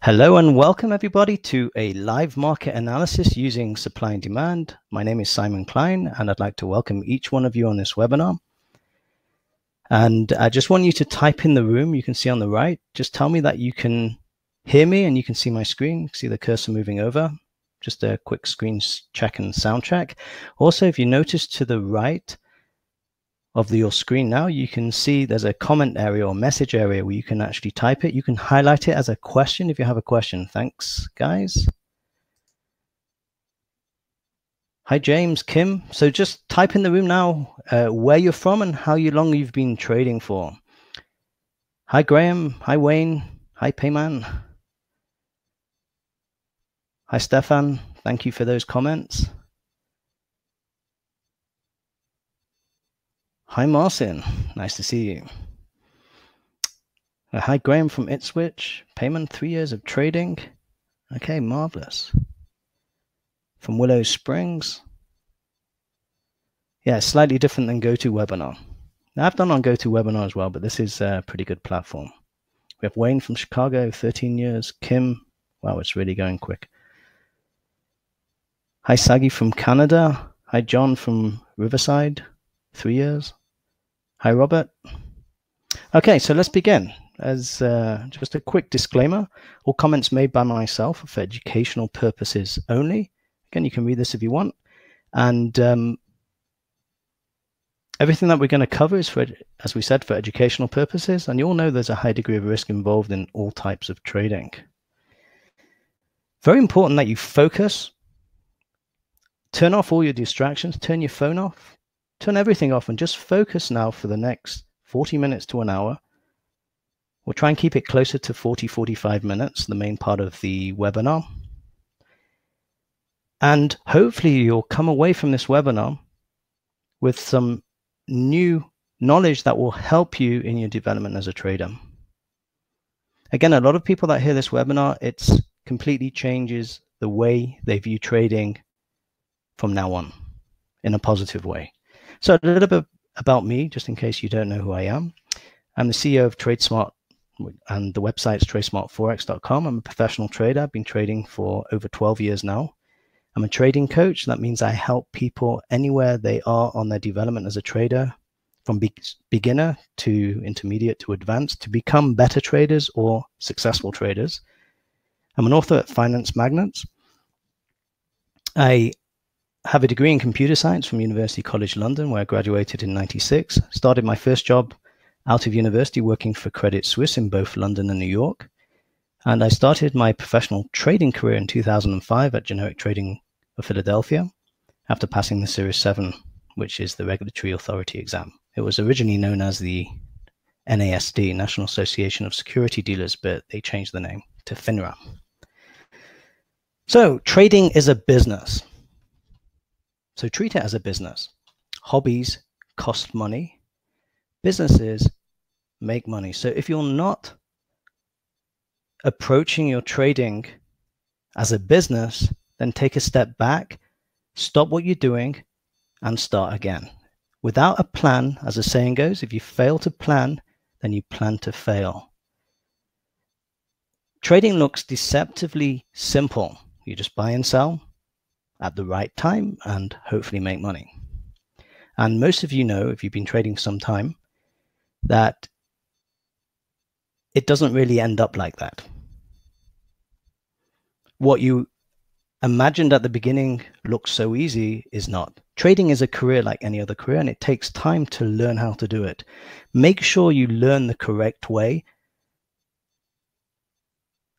Hello and welcome everybody to a live market analysis using supply and demand. My name is Simon Klein and I'd like to welcome each one of you on this webinar. And I just want you to type in the room. You can see on the right, just tell me that you can hear me and you can see my screen. You can see the cursor moving over. Just a quick screen check and sound check. Also, if you notice to the right of your screen now, you can see there's a comment area or message area where you can actually type it. You can highlight it as a question if you have a question. Thanks, guys. Hi, James, Kim. So just type in the room now where you're from and how long you've been trading for. Hi, Graham. Hi, Wayne. Hi, Payman. Hi, Stefan. Thank you for those comments. Hi, Marcin. Nice to see you. Hi, Graham from Ipswich. Payment, 3 years of trading. Okay, marvelous. From Willow Springs. Yeah, slightly different than GoToWebinar. Now, I've done on GoToWebinar as well, but this is a pretty good platform. We have Wayne from Chicago, 13 years. Kim, wow, it's really going quick. Hi, Sagi from Canada. Hi, John from Riverside, 3 years. Hi, Robert. Okay, so let's begin. As just a quick disclaimer, all comments made by myself are for educational purposes only. Again, you can read this if you want. And everything that we're going to cover is, for, as we said, for educational purposes. And you all know there's a high degree of risk involved in all types of trading. Very important that you focus. Turn off all your distractions. Turn your phone off. Turn everything off and just focus now for the next 40 minutes to an hour. We'll try and keep it closer to 45 minutes, the main part of the webinar. And hopefully you'll come away from this webinar with some new knowledge that will help you in your development as a trader. Again, a lot of people that hear this webinar, it completely changes the way they view trading from now on in a positive way. So a little bit about me, just in case you don't know who I am. I'm the CEO of TradeSmart, and the website's tradesmartforex.com. I'm a professional trader. I've been trading for over 12 years now. I'm a trading coach. That means I help people anywhere they are on their development as a trader, from beginner to intermediate to advanced, to become better traders or successful traders. I'm an author at Finance Magnets. I have a degree in computer science from University College London, where I graduated in '96. Started my first job out of university working for Credit Suisse in both London and New York. And I started my professional trading career in 2005 at Generic Trading of Philadelphia after passing the Series 7, which is the regulatory authority exam. It was originally known as the NASD, National Association of Security Dealers, but they changed the name to FINRA. So trading is a business. So treat it as a business. Hobbies cost money. Businesses make money. So if you're not approaching your trading as a business, then take a step back, stop what you're doing, and start again. Without a plan, as the saying goes, if you fail to plan, then you plan to fail. Trading looks deceptively simple. You just buy and sell at the right time and hopefully make money. And most of you know, if you've been trading some time, that it doesn't really end up like that. What you imagined at the beginning looks so easy is not. Trading is a career like any other career, and it takes time to learn how to do it. Make sure you learn the correct way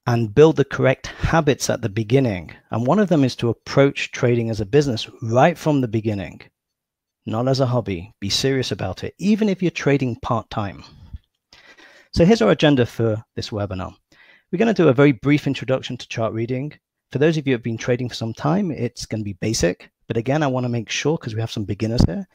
and build the correct habits at the beginning. And one of them is to approach trading as a business right from the beginning, not as a hobby. Be serious about it, even if you're trading part-time. So here's our agenda for this webinar. We're going to do a very brief introduction to chart reading. For those of you who have been trading for some time, it's going to be basic. But again, I want to make sure, because we have some beginners here,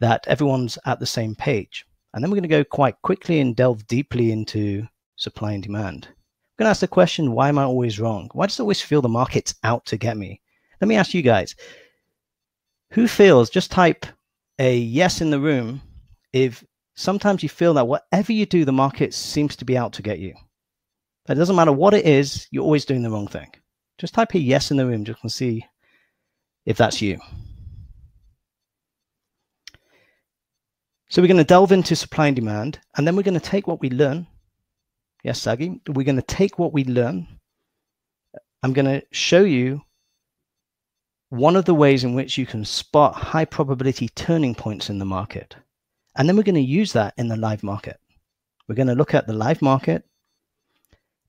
that everyone's at the same page. And then we're going to go quite quickly and delve deeply into supply and demand. I'm going to ask the question, why am I always wrong? Why does it always feel the market's out to get me? Let me ask you guys, who feels, just type a yes in the room if sometimes you feel that whatever you do, the market seems to be out to get you. But it doesn't matter what it is, you're always doing the wrong thing. Just type a yes in the room just to see if that's you. So we're going to delve into supply and demand, and then we're going to take what we learn. Yes, Sagi, we're going to take what we learn. I'm going to show you one of the ways in which you can spot high probability turning points in the market. And then we're going to use that in the live market. We're going to look at the live market,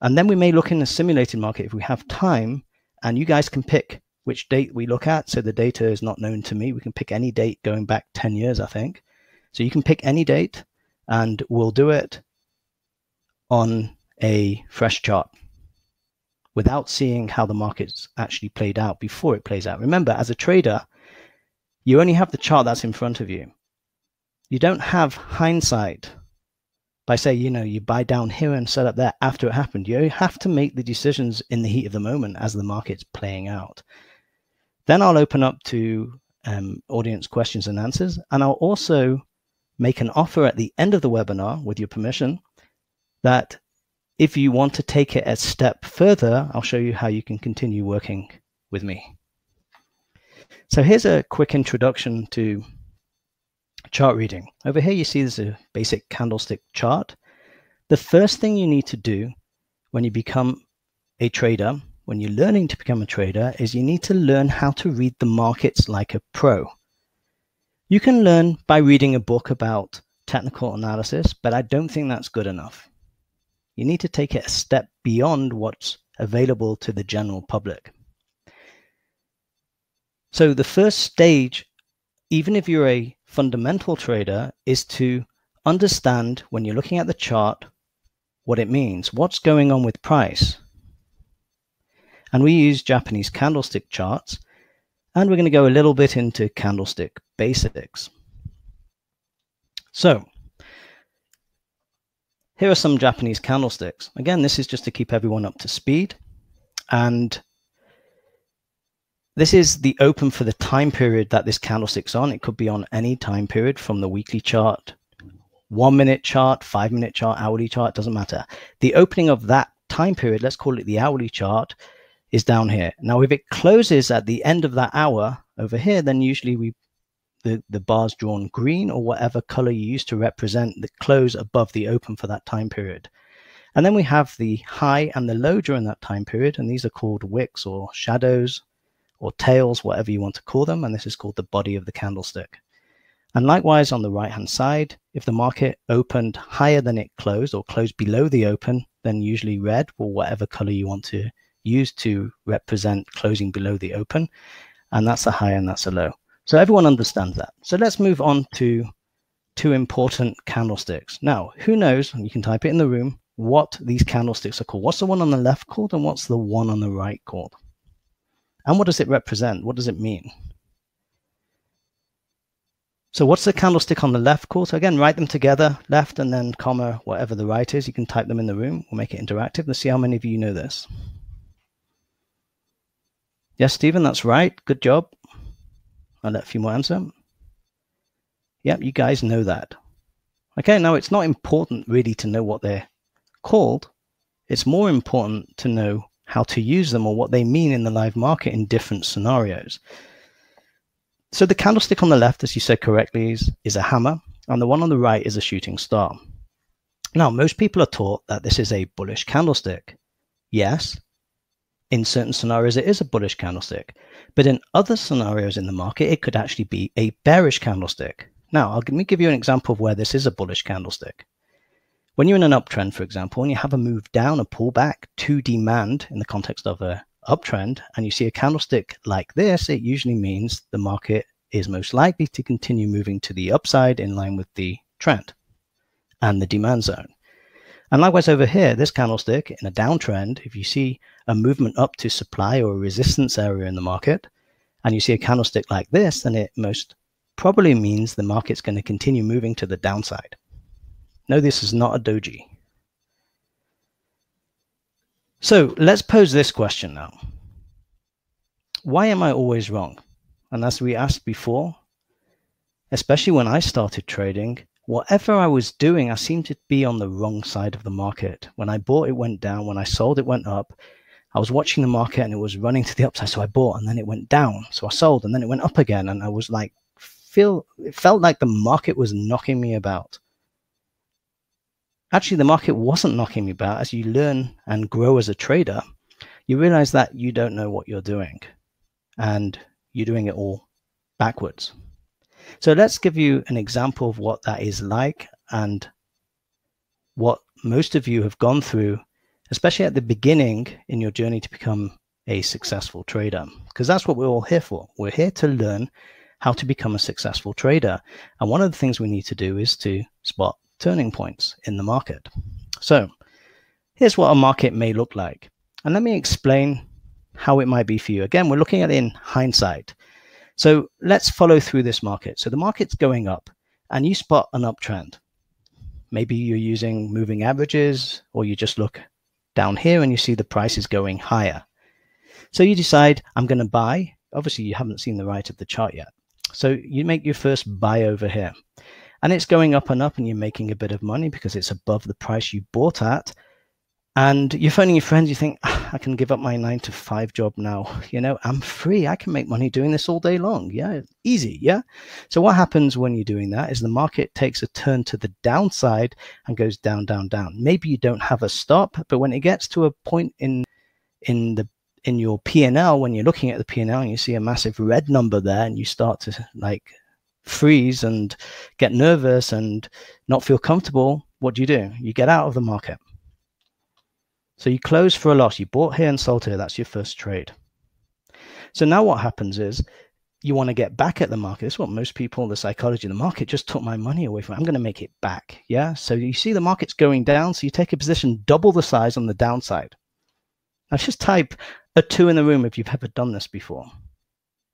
and then we may look in the simulated market if we have time, and you guys can pick which date we look at. So the data is not known to me. We can pick any date going back 10 years, I think. So you can pick any date, and we'll do it on a fresh chart without seeing how the market's actually played out before it plays out. Remember, as a trader, you only have the chart that's in front of you. You don't have hindsight by saying, you buy down here and set up there after it happened. You have to make the decisions in the heat of the moment as the market's playing out. Then I'll open up to audience questions and answers, and I'll also make an offer at the end of the webinar, with your permission, that if you want to take it a step further, I'll show you how you can continue working with me. So here's a quick introduction to chart reading. Over here, you see there's a basic candlestick chart. The first thing you need to do when you become a trader, when you're learning to become a trader, is you need to learn how to read the markets like a pro. You can learn by reading a book about technical analysis, but I don't think that's good enough. You need to take it a step beyond what's available to the general public. So the first stage, even if you're a fundamental trader, is to understand when you're looking at the chart what it means, what's going on with price. And we use Japanese candlestick charts, and we're going to go a little bit into candlestick basics. So here are some Japanese candlesticks. Again, this is just to keep everyone up to speed. And this is the open for the time period that this candlestick's on. It could be on any time period from the weekly chart, 1 minute chart, 5 minute chart, hourly chart, doesn't matter. The opening of that time period, let's call it the hourly chart, is down here. Now, if it closes at the end of that hour over here, then usually the bar's drawn green or whatever color you use to represent the close above the open for that time period. And then we have the high and the low during that time period, and these are called wicks or shadows or tails, whatever you want to call them, and this is called the body of the candlestick. And likewise on the right hand side, if the market opened higher than it closed or closed below the open, then usually red or whatever color you want to use to represent closing below the open, and that's a high and that's a low. So everyone understands that. So let's move on to two important candlesticks. Now, who knows, and you can type it in the room, what these candlesticks are called. What's the one on the left called, and what's the one on the right called? And what does it represent? What does it mean? So what's the candlestick on the left called? So again, write them together, left and then comma, whatever the right is. You can type them in the room. We'll make it interactive. Let's see how many of you know this. Yes, Stephen, that's right. Good job. I'll let a few more answer. Yep, you guys know that. Okay, now it's not important really to know what they're called. It's more important to know how to use them or what they mean in the live market in different scenarios. So the candlestick on the left, as you said correctly, is a hammer, and the one on the right is a shooting star. Now, most people are taught that this is a bullish candlestick. Yes, in certain scenarios, it is a bullish candlestick. But in other scenarios in the market, it could actually be a bearish candlestick. Now, let me give you an example of where this is a bullish candlestick. When you're in an uptrend, for example, and you have a move down, a pullback to demand in the context of a uptrend, and you see a candlestick like this, it usually means the market is most likely to continue moving to the upside in line with the trend and the demand zone. And likewise over here, this candlestick in a downtrend, if you see a movement up to supply or a resistance area in the market, and you see a candlestick like this, then it most probably means the market's going to continue moving to the downside. No, this is not a doji. So let's pose this question now. Why am I always wrong? And as we asked before, especially when I started trading, whatever I was doing, I seemed to be on the wrong side of the market. When I bought, it went down. When I sold, it went up. I was watching the market and it was running to the upside. So I bought and then it went down. So I sold and then it went up again. And I was like, it felt like the market was knocking me about. Actually, the market wasn't knocking me about. As you learn and grow as a trader, you realize that you don't know what you're doing and you're doing it all backwards. So let's give you an example of what that is like and what most of you have gone through, especially at the beginning in your journey to become a successful trader, because that's what we're all here for. We're here to learn how to become a successful trader. And one of the things we need to do is to spot turning points in the market. So here's what a market may look like. And let me explain how it might be for you. Again, we're looking at it in hindsight. So let's follow through this market. So the market's going up and you spot an uptrend. Maybe you're using moving averages, or you just look down here and you see the price is going higher. So you decide, I'm going to buy. Obviously, you haven't seen the right of the chart yet. So you make your first buy over here. And it's going up and up and you're making a bit of money because it's above the price you bought at. And you're phoning your friends, you think, I can give up my 9-to-5 job now. You know, I'm free. I can make money doing this all day long. Yeah, easy. Yeah. So what happens when you're doing that is the market takes a turn to the downside and goes down, down, down. Maybe you don't have a stop, but when it gets to a point in your P&L, when you're looking at the P&L and you see a massive red number there and you start to like freeze and get nervous and not feel comfortable, what do? You get out of the market. So you close for a loss. You bought here and sold here. That's your first trade. So now what happens is you want to get back at the market. This is what most people, the psychology, the market just took my money away from me. I'm going to make it back. Yeah. So you see the market's going down. So you take a position double the size on the downside. Now just type a 2 in the room if you've ever done this before.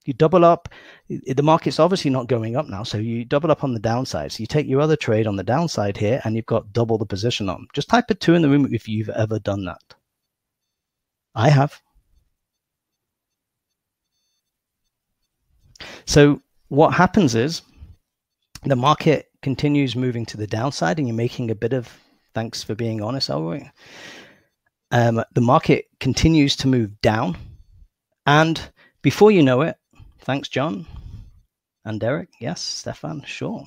You double up. The market's obviously not going up now, so you double up on the downside. So you take your other trade on the downside here, and you've got double the position on. Just type a 2 in the room if you've ever done that. I have. So what happens is the market continues moving to the downside, and you're making a bit of, thanks for being honest, Elroy. The market continues to move down, and before you know it, thanks, John and Derek. Yes, Stefan, sure.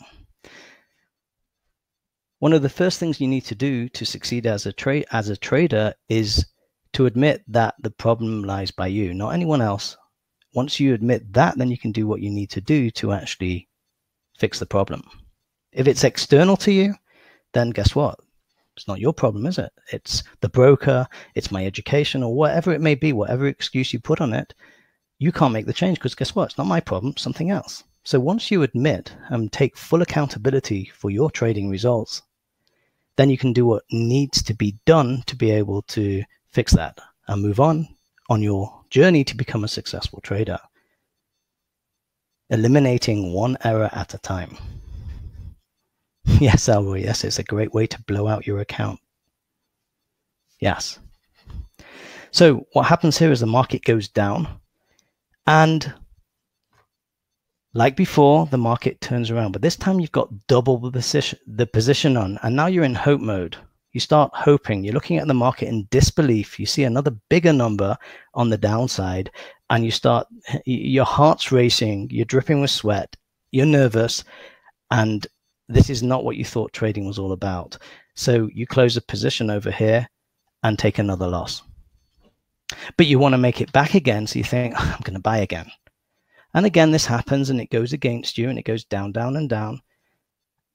One of the first things you need to do to succeed as a trader is to admit that the problem lies by you, not anyone else. Once you admit that, then you can do what you need to do to actually fix the problem. If it's external to you, then guess what? It's not your problem, is it? It's the broker, it's my education, or whatever it may be, whatever excuse you put on it. You can't make the change because guess what? It's not my problem, something else. So once you admit and take full accountability for your trading results, then you can do what needs to be done to be able to fix that and move on your journey to become a successful trader, eliminating one error at a time. Yes, Elroy, yes, it's a great way to blow out your account. Yes. So what happens here is the market goes down. And like before, the market turns around, but this time you've got double the position on, and now you're in hope mode. You start hoping, you're looking at the market in disbelief. You see another bigger number on the downside, and your heart's racing, you're dripping with sweat, you're nervous, and this is not what you thought trading was all about. So you close a position over here and take another loss. But you want to make it back again, so you think, I'm going to buy again. And again, this happens, and it goes against you, and it goes down, down, and down,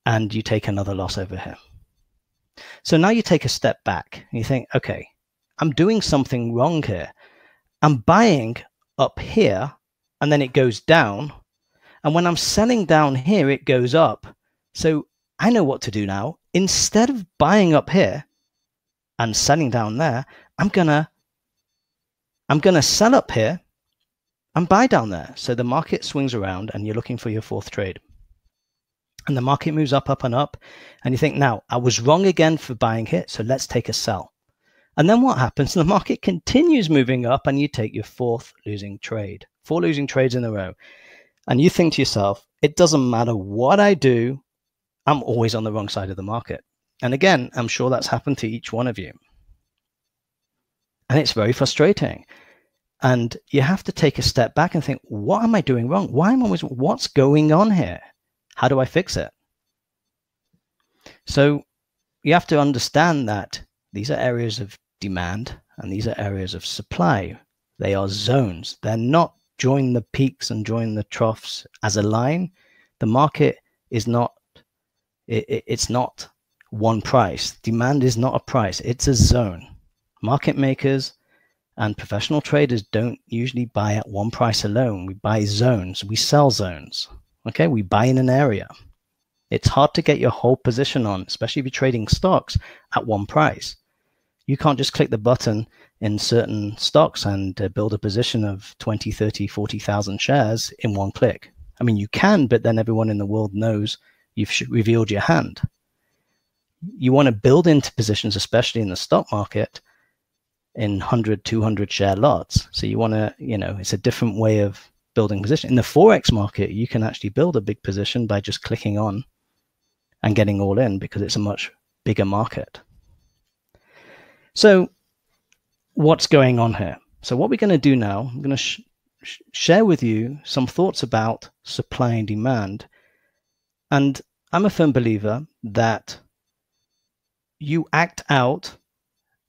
and you take another loss over here. So now you take a step back, and you think, okay, I'm doing something wrong here. I'm buying up here, and then it goes down, and when I'm selling down here, it goes up. So I know what to do now. Instead of buying up here and selling down there, I'm gonna sell up here and buy down there. So the market swings around and you're looking for your fourth trade. And the market moves up, up, and up. And you think, now, I was wrong again for buying here, so let's take a sell. And then what happens? The market continues moving up and you take your fourth losing trade. 4 losing trades in a row. And you think to yourself, it doesn't matter what I do, I'm always on the wrong side of the market. And again, I'm sure that's happened to each one of you. And it's very frustrating. And you have to take a step back and think, what am I doing wrong? What's going on here? How do I fix it? So you have to understand that these are areas of demand and these are areas of supply. They are zones. They're not join the peaks and join the troughs as a line. The market is not, it's not one price. Demand is not a price. It's a zone. Market makers and professional traders don't usually buy at one price alone. We buy zones. We sell zones. Okay, we buy in an area. It's hard to get your whole position on, especially if you're trading stocks at one price. You can't just click the button in certain stocks and build a position of 20, 30, 40,000 shares in one click. I mean, you can, but then everyone in the world knows you've revealed your hand. You want to build into positions, especially in the stock market, in 100, 200 share lots. So you want to, it's a different way of building position. In the Forex market, you can actually build a big position by just clicking on and getting all in because it's a much bigger market. So what's going on here? So what we're going to do now, I'm going to share with you some thoughts about supply and demand. And I'm a firm believer that you act out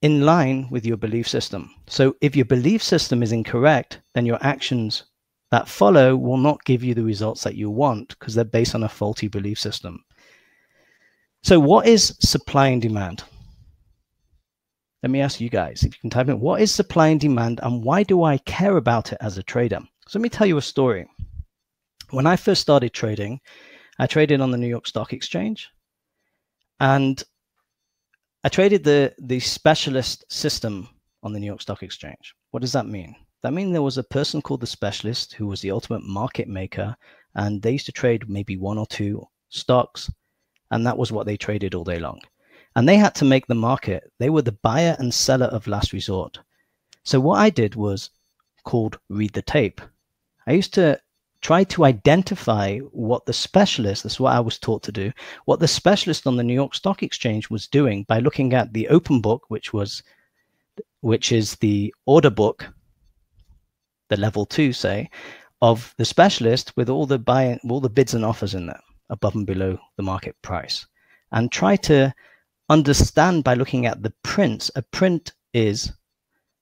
in line with your belief system. So if your belief system is incorrect, then your actions that follow will not give you the results that you want because they're based on a faulty belief system. So what is supply and demand? Let me ask you guys, if you can type in, what is supply and demand and why do I care about it as a trader? So let me tell you a story. When I first started trading, I traded on the New York Stock Exchange and I traded the specialist system on the New York Stock Exchange. What does that mean? That means there was a person called the specialist who was the ultimate market maker, and they used to trade maybe one or two stocks, and that was what they traded all day long. And they had to make the market. They were the buyer and seller of last resort. So what I did was called read the tape. I used to try to identify what the specialist, that's what I was taught to do, what the specialist on the New York Stock Exchange was doing by looking at the open book, which is the order book, the level 2, say, of the specialist with all the bids and offers in there, above and below the market price. And try to understand by looking at the prints. A print is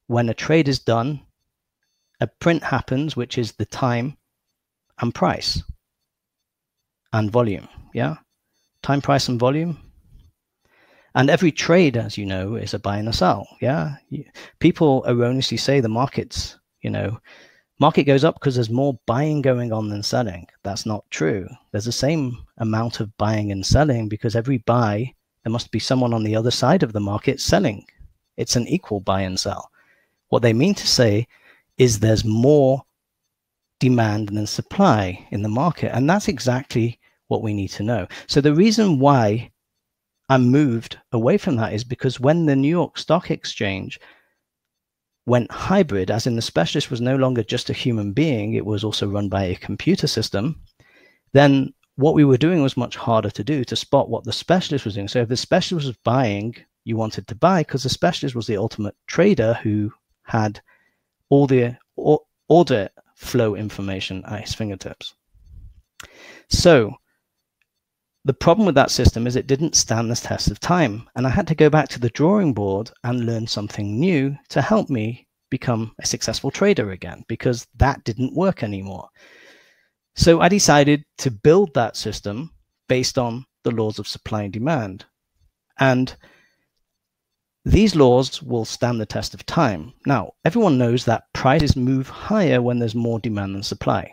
when a trade is done, a print happens, which is the time and price and volume. Yeah, time, price, and volume. And every trade, as you know, is a buy and a sell. Yeah, people erroneously say the market's, market goes up because there's more buying going on than selling. That's not true. There's the same amount of buying and selling because every buy, there must be someone on the other side of the market selling. It's an equal buy and sell. What they mean to say is there's more demand than supply in the market. And that's exactly what we need to know. So the reason why I moved away from that is because when the New York Stock Exchange went hybrid, as in the specialist was no longer just a human being, it was also run by a computer system, then what we were doing was much harder to do, to spot what the specialist was doing. So if the specialist was buying, you wanted to buy because the specialist was the ultimate trader who had all the order flow information at his fingertips. So the problem with that system is it didn't stand the test of time. And I had to go back to the drawing board and learn something new to help me become a successful trader again, because that didn't work anymore. So I decided to build that system based on the laws of supply and demand. And these laws will stand the test of time. Now, everyone knows that prices move higher when there's more demand than supply.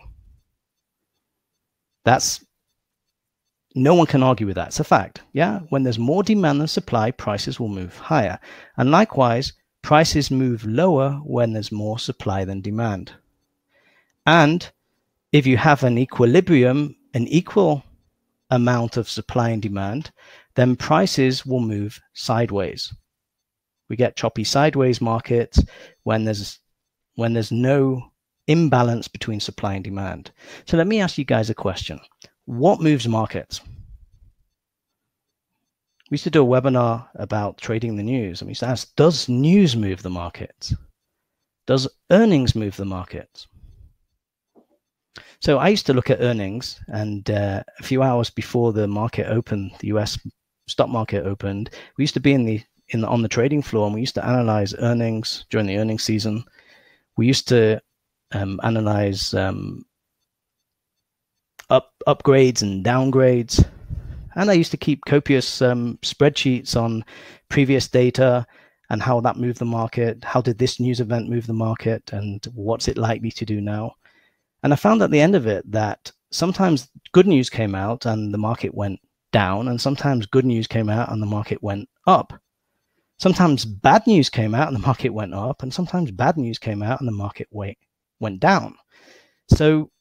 No one can argue with that. It's a fact. Yeah, when there's more demand than supply, prices will move higher. And likewise, prices move lower when there's more supply than demand. And if you have an equilibrium, an equal amount of supply and demand, then prices will move sideways. We get choppy sideways markets when there's no imbalance between supply and demand. So let me ask you guys a question. What moves markets? We used to do a webinar about trading the news, and we used to ask, does news move the market? Does earnings move the market? So I used to look at earnings, and a few hours before the market opened, the US stock market opened, we used to be on the trading floor, and we used to analyze earnings during the earnings season. We used to analyze upgrades and downgrades, and I used to keep copious spreadsheets on previous data and how that moved the market. How did this news event move the market, and what's it likely to do now? And I found at the end of it that sometimes good news came out and the market went down, and sometimes good news came out and the market went up. Sometimes bad news came out and the market went up, and sometimes bad news came out and the market went down. So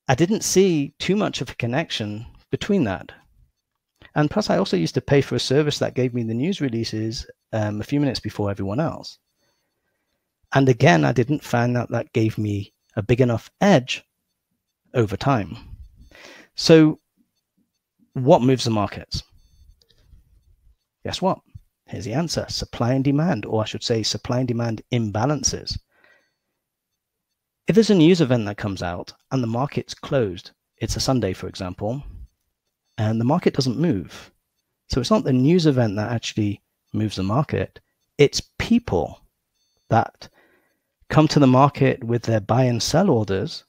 I didn't see too much of a connection between that. And plus, I also used to pay for a service that gave me the news releases a few minutes before everyone else. And again, I didn't find that gave me a big enough edge over time. So what moves the markets? Guess what? Here's the answer: supply and demand, or I should say supply and demand imbalances. If there's a news event that comes out and the market's closed, it's a Sunday, for example, and the market doesn't move. So it's not the news event that actually moves the market. It's people that come to the market with their buy and sell orders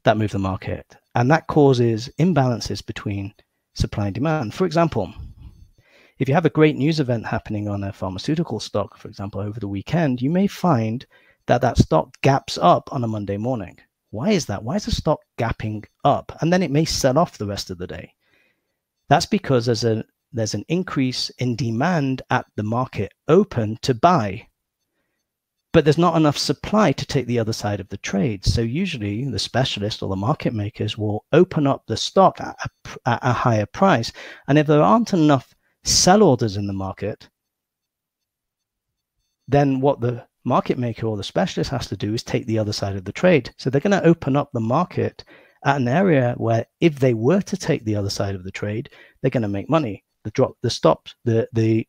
that move the market. And that causes imbalances between supply and demand. For example, if you have a great news event happening on a pharmaceutical stock, for example, over the weekend, you may find that stock gaps up on a Monday morning. Why is that? Why is the stock gapping up? And then it may sell off the rest of the day. That's because there's an increase in demand at the market open to buy, but there's not enough supply to take the other side of the trade. So usually the specialist or the market makers will open up the stock at a higher price. And if there aren't enough sell orders in the market, then what the market maker or the specialist has to do is take the other side of the trade. So they're going to open up the market at an area where if they were to take the other side of the trade, they're going to make money. The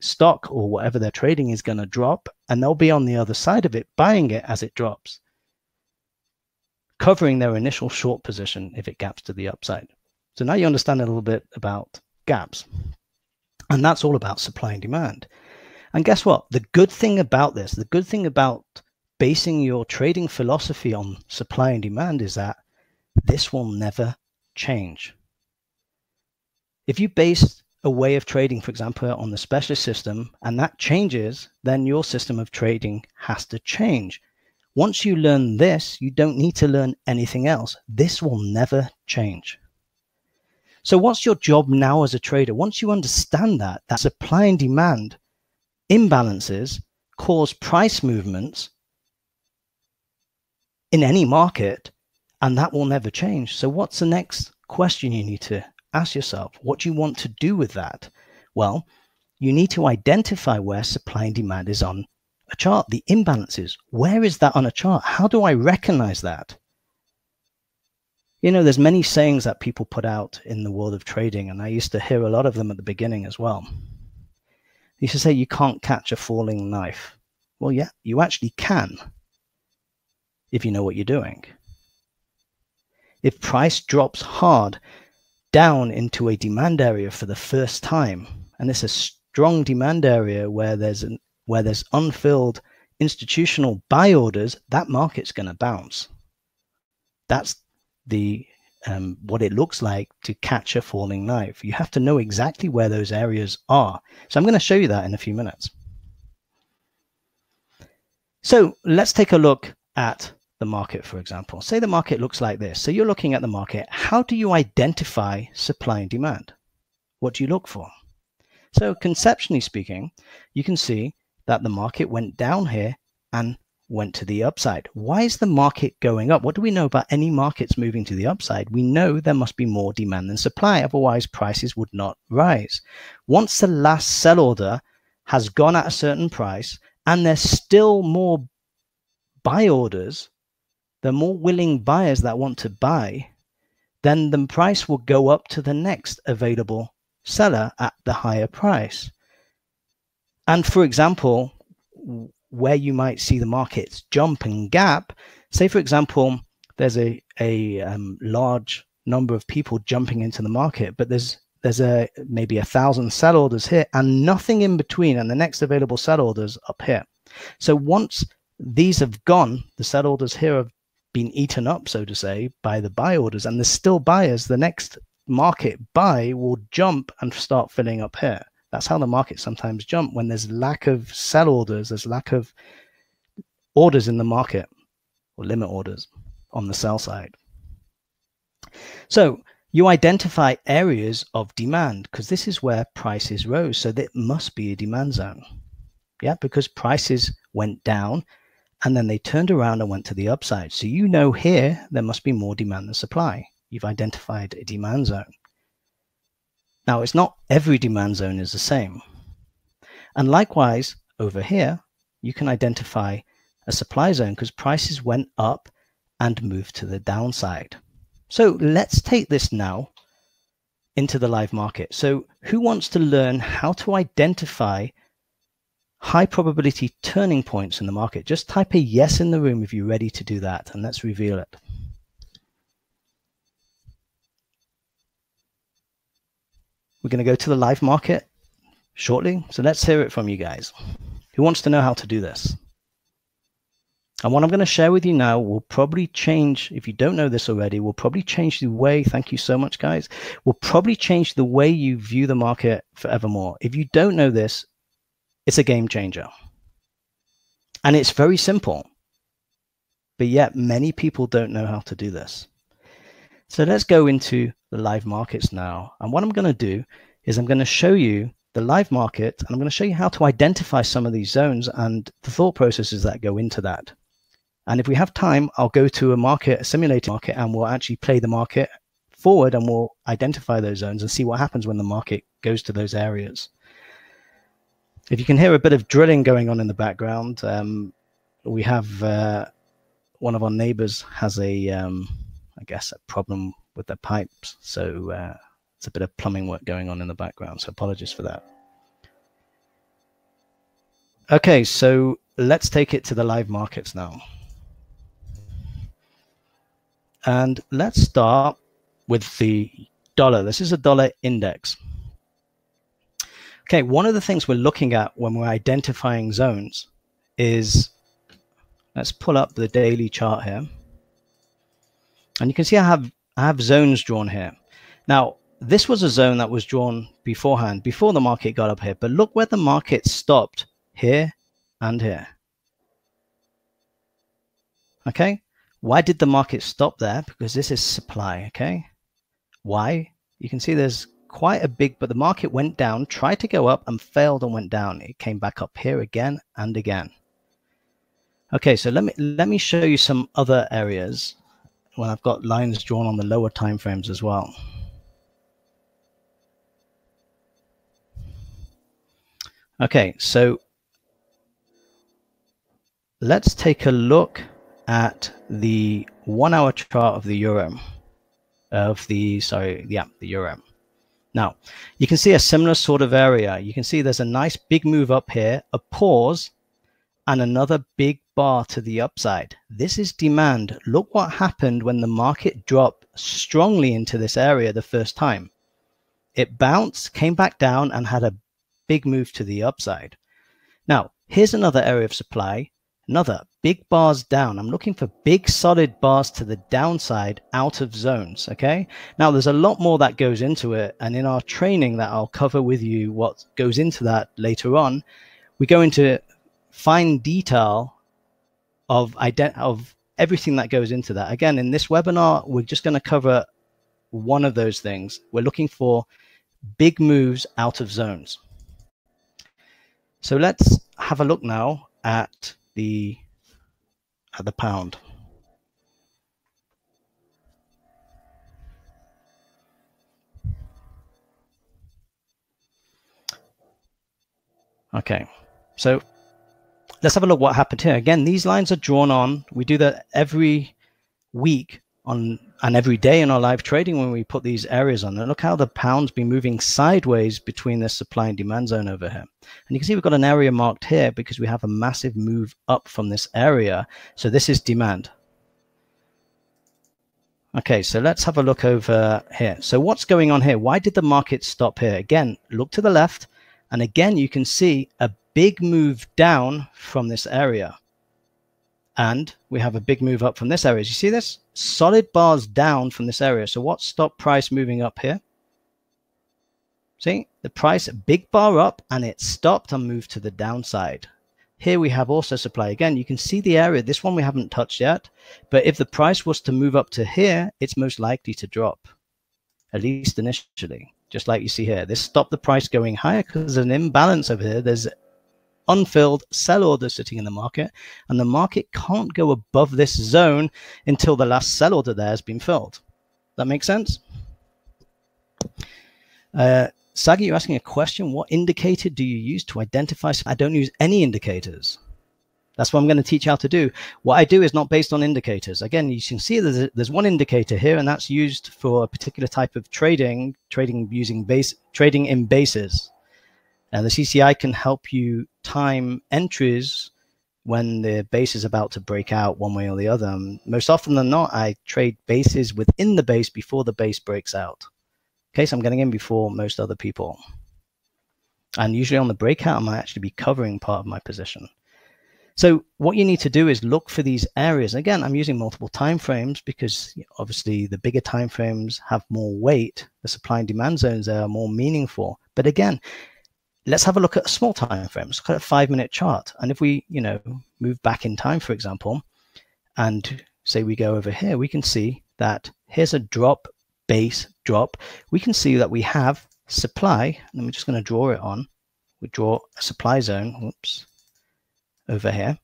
stock or whatever they're trading is going to drop, and they'll be on the other side of it, buying it as it drops, covering their initial short position if it gaps to the upside. So now you understand a little bit about gaps, and that's all about supply and demand. And guess what? The good thing about this, the good thing about basing your trading philosophy on supply and demand is that this will never change. If you base a way of trading, for example, on the specialist system, and that changes, then your system of trading has to change. Once you learn this, you don't need to learn anything else. This will never change. So what's your job now as a trader? Once you understand that supply and demand imbalances cause price movements in any market, and that will never change. So what's the next question you need to ask yourself? What do you want to do with that? Well, you need to identify where supply and demand is on a chart, the imbalances. Where is that on a chart? How do I recognize that? You know, there's many sayings that people put out in the world of trading, and I used to hear a lot of them at the beginning as well. They used to say, you can't catch a falling knife. Well, yeah, you actually can if you know what you're doing. If price drops hard down into a demand area for the first time, and it's a strong demand area where there's unfilled institutional buy orders, that market's going to bounce. That's the what it looks like to catch a falling knife. You have to know exactly where those areas are. So I'm going to show you that in a few minutes. So let's take a look at the market, for example. Say the market looks like this. So you're looking at the market. How do you identify supply and demand? What do you look for? So conceptually speaking, you can see that the market went down here and went to the upside. Why is the market going up? What do we know about any markets moving to the upside? We know there must be more demand than supply, otherwise prices would not rise. Once the last sell order has gone at a certain price and there's still more buy orders, there are more willing buyers that want to buy, then the price will go up to the next available seller at the higher price. And for example, where you might see the markets jump and gap, say for example, there's a large number of people jumping into the market, but there's maybe 1,000 sell orders here and nothing in between, and the next available sell orders up here. So once these have gone, the sell orders here have been eaten up, so to say, by the buy orders, and there's still buyers, the next market buy will jump and start filling up here. That's how the market sometimes jump when there's lack of sell orders, there's lack of orders in the market, or limit orders on the sell side. So you identify areas of demand because this is where prices rose. So that must be a demand zone. Yeah, because prices went down and then they turned around and went to the upside. So you know here there must be more demand than supply. You've identified a demand zone. Now, it's not every demand zone is the same. And likewise, over here, you can identify a supply zone because prices went up and moved to the downside. So let's take this now into the live market. So who wants to learn how to identify high probability turning points in the market? Just type a yes in the room if you're ready to do that, and let's reveal it. We're going to go to the live market shortly, so let's hear it from you guys. Who wants to know how to do this? And what I'm going to share with you now will probably change, if you don't know this already, will probably change the way, thank you so much guys, will probably change the way you view the market forevermore. If you don't know this, it's a game changer. And it's very simple, but yet many people don't know how to do this. So let's go into the live markets now. And what I'm going to do is I'm going to show you the live market, and I'm going to show you how to identify some of these zones and the thought processes that go into that. And if we have time, I'll go to a simulated market, and we'll actually play the market forward and we'll identify those zones and see what happens when the market goes to those areas. If you can hear a bit of drilling going on in the background, we have one of our neighbors has I guess a problem with their pipes. So it's a bit of plumbing work going on in the background. So apologies for that. Okay, so let's take it to the live markets now. And let's start with the dollar. This is a dollar index. Okay, one of the things we're looking at when we're identifying zones is, let's pull up the daily chart here. And you can see I have zones drawn here. Now, this was a zone that was drawn beforehand, before the market got up here. But look where the market stopped, here and here. Okay, why did the market stop there? Because this is supply, okay? Why? You can see there's quite a big, but the market went down, tried to go up and failed and went down. It came back up here again and again. Okay, so let me show you some other areas when I've got lines drawn on the lower time frames as well. Okay, so let's take a look at the 1 hour chart of the euro, the euro. Now, you can see a similar sort of area. You can see there's a nice big move up here, a pause, and another big bar to the upside. This is demand. Look what happened when the market dropped strongly into this area the first time. It bounced, came back down, and had a big move to the upside. Now, here's another area of supply, another big bars down. I'm looking for big solid bars to the downside out of zones, okay? Now, there's a lot more that goes into it, and in our training that I'll cover with you what goes into that later on, we go into fine detail of everything that goes into that. Again, in this webinar, we're just going to cover one of those things. We're looking for big moves out of zones. So let's have a look now at the pound. Okay, so let's have a look what happened here. Again, these lines are drawn on. We do that every week and every day in our live trading when we put these areas on. And look how the pound's been moving sideways between this supply and demand zone over here. And you can see we've got an area marked here because we have a massive move up from this area. So this is demand. Okay, so let's have a look over here. So what's going on here? Why did the market stop here? Again, look to the left. And again, you can see a big move down from this area. And we have a big move up from this area. You see this? Solid bars down from this area. So what stopped price moving up here? See, the price, big bar up, and it stopped and moved to the downside. Here we have also supply. Again, you can see the area. This one we haven't touched yet. But if the price was to move up to here, it's most likely to drop, at least initially, just like you see here. This stopped the price going higher because there's an imbalance over here. There's unfilled sell orders sitting in the market, and the market can't go above this zone until the last sell order there has been filled. That makes sense? Sagi, you're asking a question. What indicator do you use to identify? I don't use any indicators. That's what I'm going to teach you how to do. What I do is not based on indicators. Again, you can see there's one indicator here, and that's used for a particular type of trading using trading in bases. And the CCI can help you time entries when the base is about to break out one way or the other. Most often than not, I trade bases within the base before the base breaks out. Okay, so I'm getting in before most other people. And usually on the breakout, I might actually be covering part of my position. So what you need to do is look for these areas. Again, I'm using multiple time frames because obviously the bigger time frames have more weight. The supply and demand zones are more meaningful. But again, let's have a look at a small time frame. Let's look at a 5-minute chart. And if we, move back in time, for example, and say we go over here, we can see that here's a drop, base drop. We can see that we have supply, and we're just going to draw it on. We draw a supply zone, whoops, over here.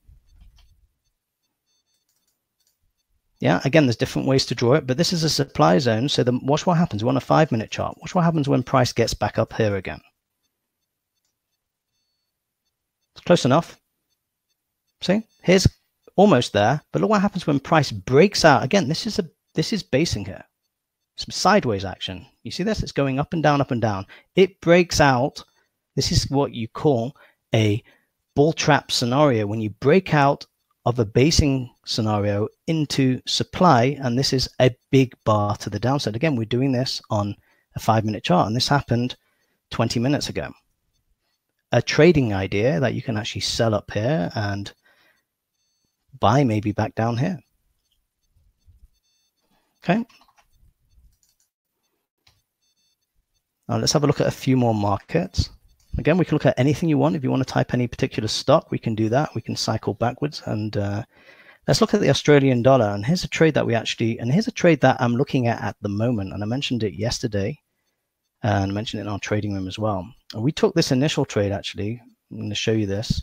Yeah, again, there's different ways to draw it, but this is a supply zone. So watch what happens. We're on a 5-minute chart. Watch what happens when price gets back up here again. Close enough. See, here's almost there, but look what happens when price breaks out. Again, this is basing here. Some sideways action. You see this? It's going up and down, up and down. It breaks out. This is what you call a bull trap scenario, when you break out of a basing scenario into supply, and this is a big bar to the downside. Again, we're doing this on a 5-minute chart, and this happened 20 minutes ago. A trading idea that you can actually sell up here and buy maybe back down here. Okay. Now let's have a look at a few more markets. Again, we can look at anything you want. If you want to type any particular stock, we can do that. We can cycle backwards, and let's look at the Australian dollar. And here's a trade that here's a trade that I'm looking at the moment. And I mentioned it yesterday, and I mentioned it in our trading room as well. And we took this initial trade, actually. I'm going to show you this.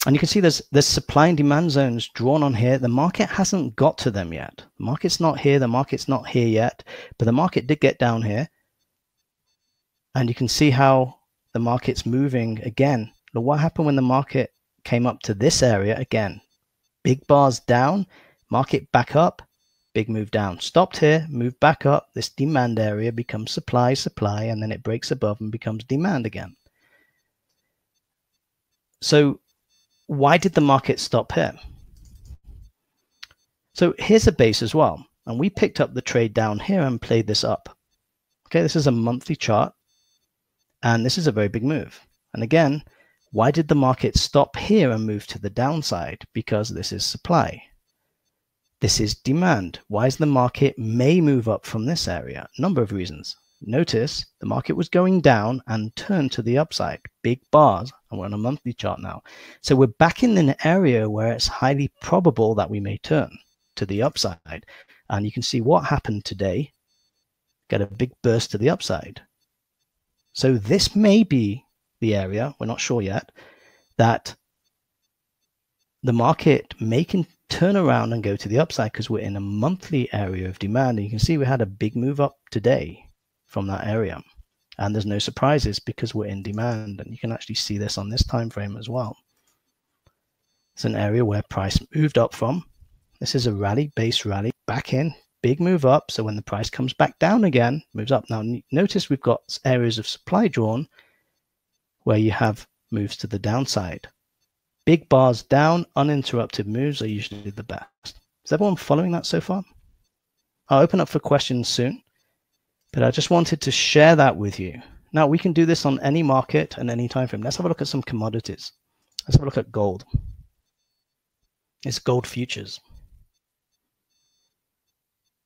And you can see there's supply and demand zones drawn on here. The market hasn't got to them yet. The market's not here. The market's not here yet. But the market did get down here. And you can see how the market's moving again. Look what happened when the market came up to this area again. Big bars down, market back up, big move down. Stopped here, moved back up. This demand area becomes supply, and then it breaks above and becomes demand again. So why did the market stop here? So here's a base as well. And we picked up the trade down here and played this up. Okay, this is a monthly chart. And this is a very big move. And again, why did the market stop here and move to the downside? Because this is supply. This is demand. Why is the market may move up from this area? A number of reasons. Notice the market was going down and turned to the upside. Big bars, and we're on a monthly chart now. So we're back in an area where it's highly probable that we may turn to the upside. And you can see what happened today. Get a big burst to the upside. So this may be the area, we're not sure yet, that the market may turn around and go to the upside because we're in a monthly area of demand. And you can see we had a big move up today from that area. And there's no surprises because we're in demand. And you can actually see this on this time frame as well. It's an area where price moved up from. This is a rally, base rally, back in, big move up. So when the price comes back down again, moves up. Now notice we've got areas of supply drawn where you have moves to the downside. Big bars down, uninterrupted moves are usually the best. Is everyone following that so far? I'll open up for questions soon, but I just wanted to share that with you. Now we can do this on any market and any time frame. Let's have a look at some commodities. Let's have a look at gold. It's gold futures.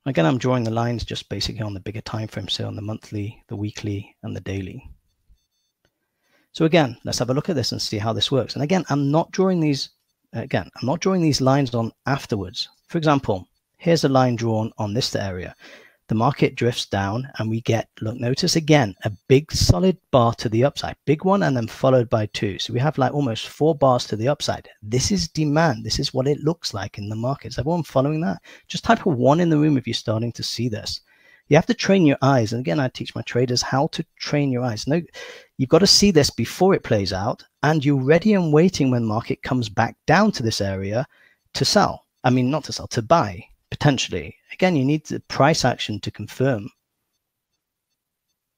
Again, I'm drawing the lines just basically on the bigger time frame, so on the monthly, the weekly, and the daily. So again, let's have a look at this and see how this works. And again, I'm not drawing these lines on afterwards. For example, here's a line drawn on this area. The market drifts down and we get, look, notice again, a big solid bar to the upside, big one, and then followed by two. So we have like almost 4 bars to the upside. This is demand. This is what it looks like in the markets. Everyone following that? Just type a 1 in the room if you're starting to see this. You have to train your eyes. And again, I teach my traders how to train your eyes. No, you've got to see this before it plays out, and you're ready and waiting when market comes back down to this area to sell. I mean, not to sell, to buy. Potentially. Again, you need the price action to confirm.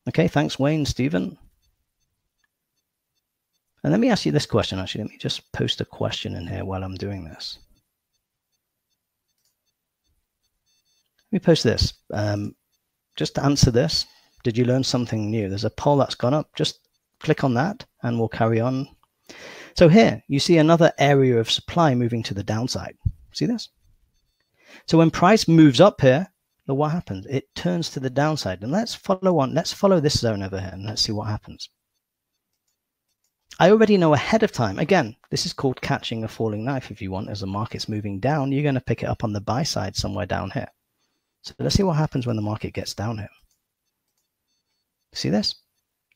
Okay, thanks, Wayne, Stephen. And let me ask you this question, actually. Let me just post a question in here while I'm doing this. Let me post this. Just to answer this, did you learn something new? There's a poll that's gone up. Just click on that and we'll carry on. So here, you see another area of supply moving to the downside. See this? So when price moves up here, look what happens. It turns to the downside. And let's follow on. Let's follow this zone over here and let's see what happens. I already know ahead of time. Again, this is called catching a falling knife. If you want, as the market's moving down, you're going to pick it up on the buy side somewhere down here. So let's see what happens when the market gets down here. See this?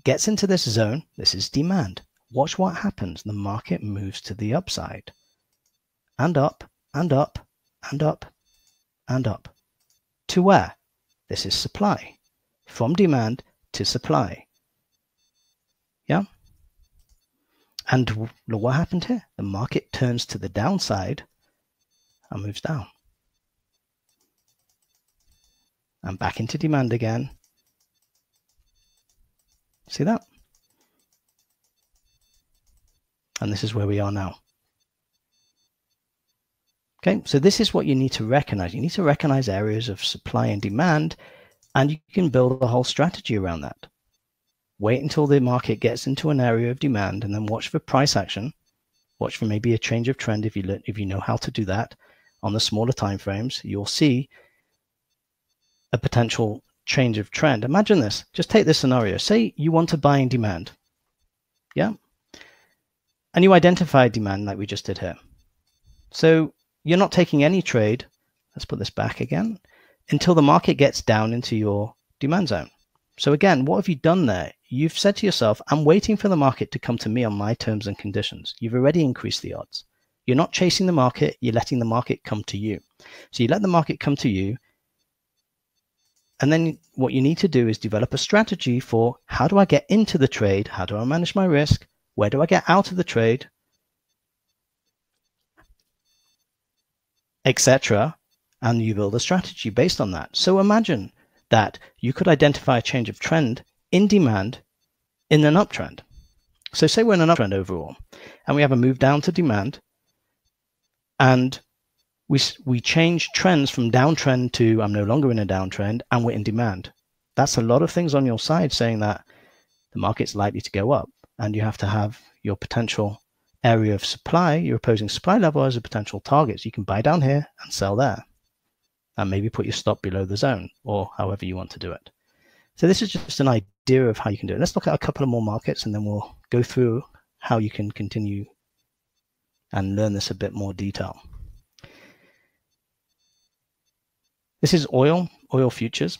Gets into this zone. This is demand. Watch what happens. The market moves to the upside. And up, and up, and up, and up. To where? This is supply. From demand to supply. Yeah? And look what happened here. The market turns to the downside and moves down. And back into demand again. See that? And this is where we are now. Okay, so this is what you need to recognize. You need to recognize areas of supply and demand, and you can build a whole strategy around that. Wait until the market gets into an area of demand and then watch for price action. Watch for maybe a change of trend if you know how to do that. On the smaller time frames, you'll see a potential change of trend. Imagine this. Just take this scenario. Say you want to buy in demand. Yeah? And you identify demand like we just did here. So you're not taking any trade, let's put this back again, until the market gets down into your demand zone. So again, what have you done there? You've said to yourself, I'm waiting for the market to come to me on my terms and conditions. You've already increased the odds. You're not chasing the market, you're letting the market come to you. So you let the market come to you, and then what you need to do is develop a strategy for how do I get into the trade? How do I manage my risk? Where do I get out of the trade? Etc. And you build a strategy based on that. So imagine that you could identify a change of trend in demand in an uptrend. So say we're in an uptrend overall, and we have a move down to demand, and we change trends from downtrend to I'm no longer in a downtrend, and we're in demand. That's a lot of things on your side saying that the market's likely to go up, and you have to have your potential area of supply, your opposing supply level as a potential target. So you can buy down here and sell there, and maybe put your stop below the zone, or however you want to do it. So this is just an idea of how you can do it. Let's look at a couple of more markets, and then we'll go through how you can continue and learn this a bit more detail. This is oil futures.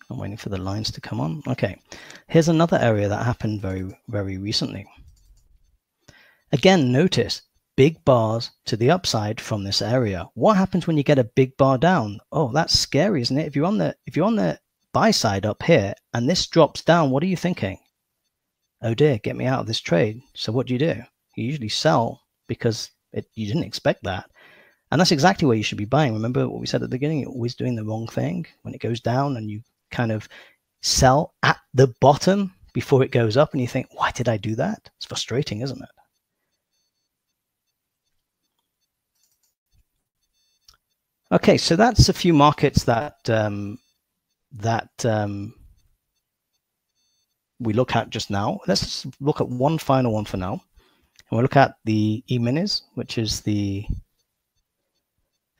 I'm waiting for the lines to come on. Okay, here's another area that happened very, very recently. Again, notice big bars to the upside from this area. What happens when you get a big bar down? Oh, that's scary, isn't it? If you're on the buy side up here and this drops down, what are you thinking? oh dear, get me out of this trade. So what do? You usually sell because you didn't expect that. And that's exactly where you should be buying. Remember what we said at the beginning, you're always doing the wrong thing. When it goes down and you kind of sell at the bottom before it goes up and you think, why did I do that? It's frustrating, isn't it? Okay, so that's a few markets that we look at just now. Let's look at one final one for now. And we'll look at the E-minis, which is the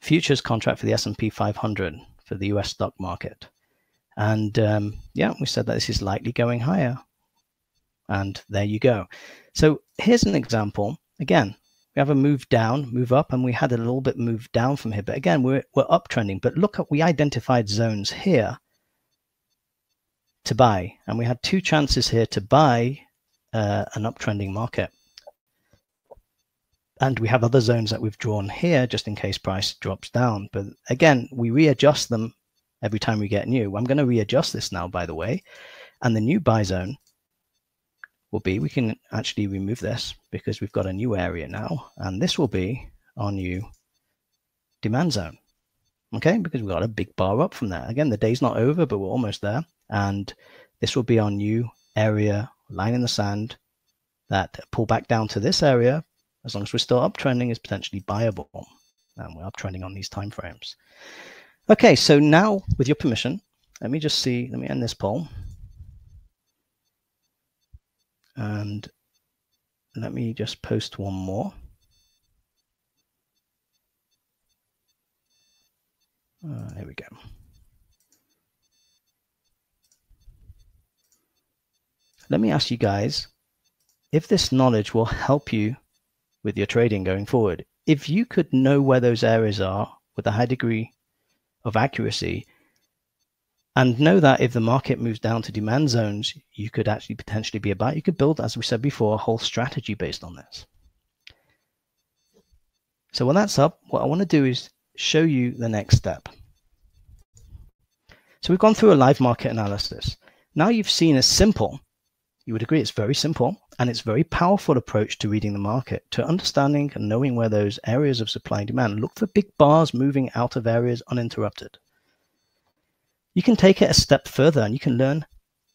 futures contract for the S&P 500 for the US stock market. And yeah, we said that this is likely going higher. And there you go. So here's an example. Again, we have a move down, move up, and we had a little bit move down from here. But again, we're uptrending. But look at, we identified zones here to buy. And we had two chances here to buy an uptrending market. And we have other zones that we've drawn here just in case price drops down. But again, we readjust them every time we get new. I'm going to readjust this now, by the way. And the new buy zone will be, we can actually remove this because we've got a new area now. And this will be our new demand zone. Okay, because we've got a big bar up from there. Again, the day's not over, but we're almost there. And this will be our new area, line in the sand, that pull back down to this area, as long as we're still uptrending, is potentially buyable. And we're uptrending on these time frames. Okay, so now, with your permission, let me just see, let me end this poll. And let me just post one more. There we go. Let me ask you guys if this knowledge will help you with your trading going forward. If you could know where those areas are with a high degree of accuracy, and know that if the market moves down to demand zones, you could actually potentially be a buyer. You could build, as we said before, a whole strategy based on this. So when that's up, what I want to do is show you the next step. So we've gone through a live market analysis. Now you've seen a simple, you would agree it's very simple, and it's a very powerful approach to reading the market, to understanding and knowing where those areas of supply and demand. Look for big bars moving out of areas uninterrupted. You can take it a step further and you can learn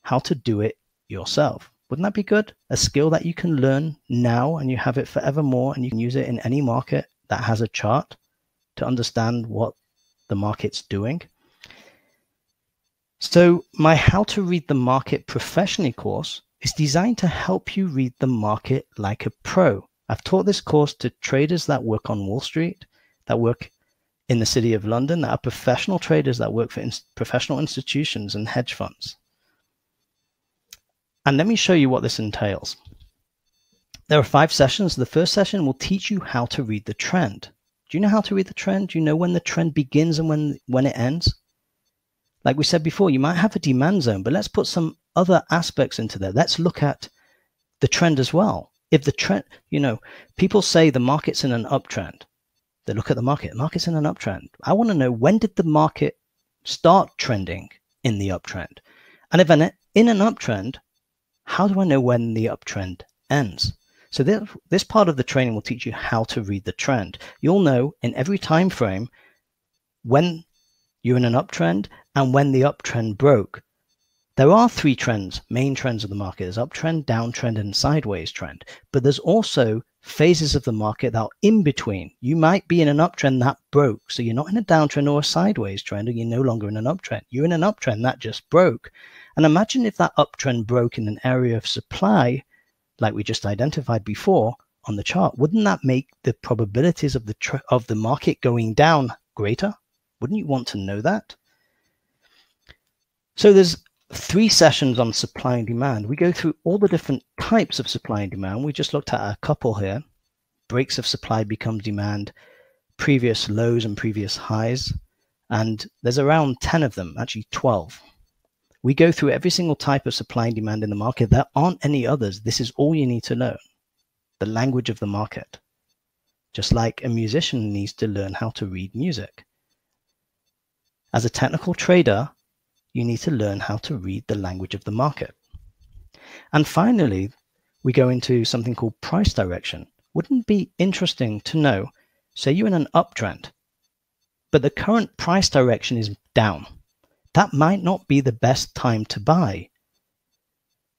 how to do it yourself. Wouldn't that be good? A skill that you can learn now and you have it forevermore, and you can use it in any market that has a chart to understand what the market's doing. So my How to Read the Market Professionally course is designed to help you read the market like a pro. I've taught this course to traders that work on Wall Street, that work in the City of London, that are professional traders that work for professional institutions and hedge funds. And let me show you what this entails. There are 5 sessions. The first session will teach you how to read the trend. Do you know how to read the trend? Do you know when the trend begins and when it ends? Like we said before, you might have a demand zone, but let's put some other aspects into there. Let's look at the trend as well. If the trend, you know, people say the market's in an uptrend. They look at the market's in an uptrend. I want to know, when did the market start trending in the uptrend? And if in an uptrend, how do I know when the uptrend ends? So this part of the training will teach you how to read the trend. You'll know in every time frame when you're in an uptrend and when the uptrend broke. There are 3 trends, main trends of the market. There's uptrend, downtrend, and sideways trend. But there's also phases of the market that are in between. You might be in an uptrend that broke. So you're not in a downtrend or a sideways trend, or you're no longer in an uptrend. You're in an uptrend that just broke. And imagine if that uptrend broke in an area of supply, like we just identified before on the chart. Wouldn't that make the probabilities of the market going down greater? Wouldn't you want to know that? So there's 3 sessions on supply and demand. We go through all the different types of supply and demand. We just looked at a couple here. Breaks of supply become demand, previous lows and previous highs. And there's around 10 of them, actually 12. We go through every single type of supply and demand in the market. There aren't any others. This is all you need to learn, the language of the market. Just like a musician needs to learn how to read music. As a technical trader, you need to learn how to read the language of the market. And finally, we go into something called price direction. Wouldn't it be interesting to know, say you're in an uptrend, but the current price direction is down. That might not be the best time to buy.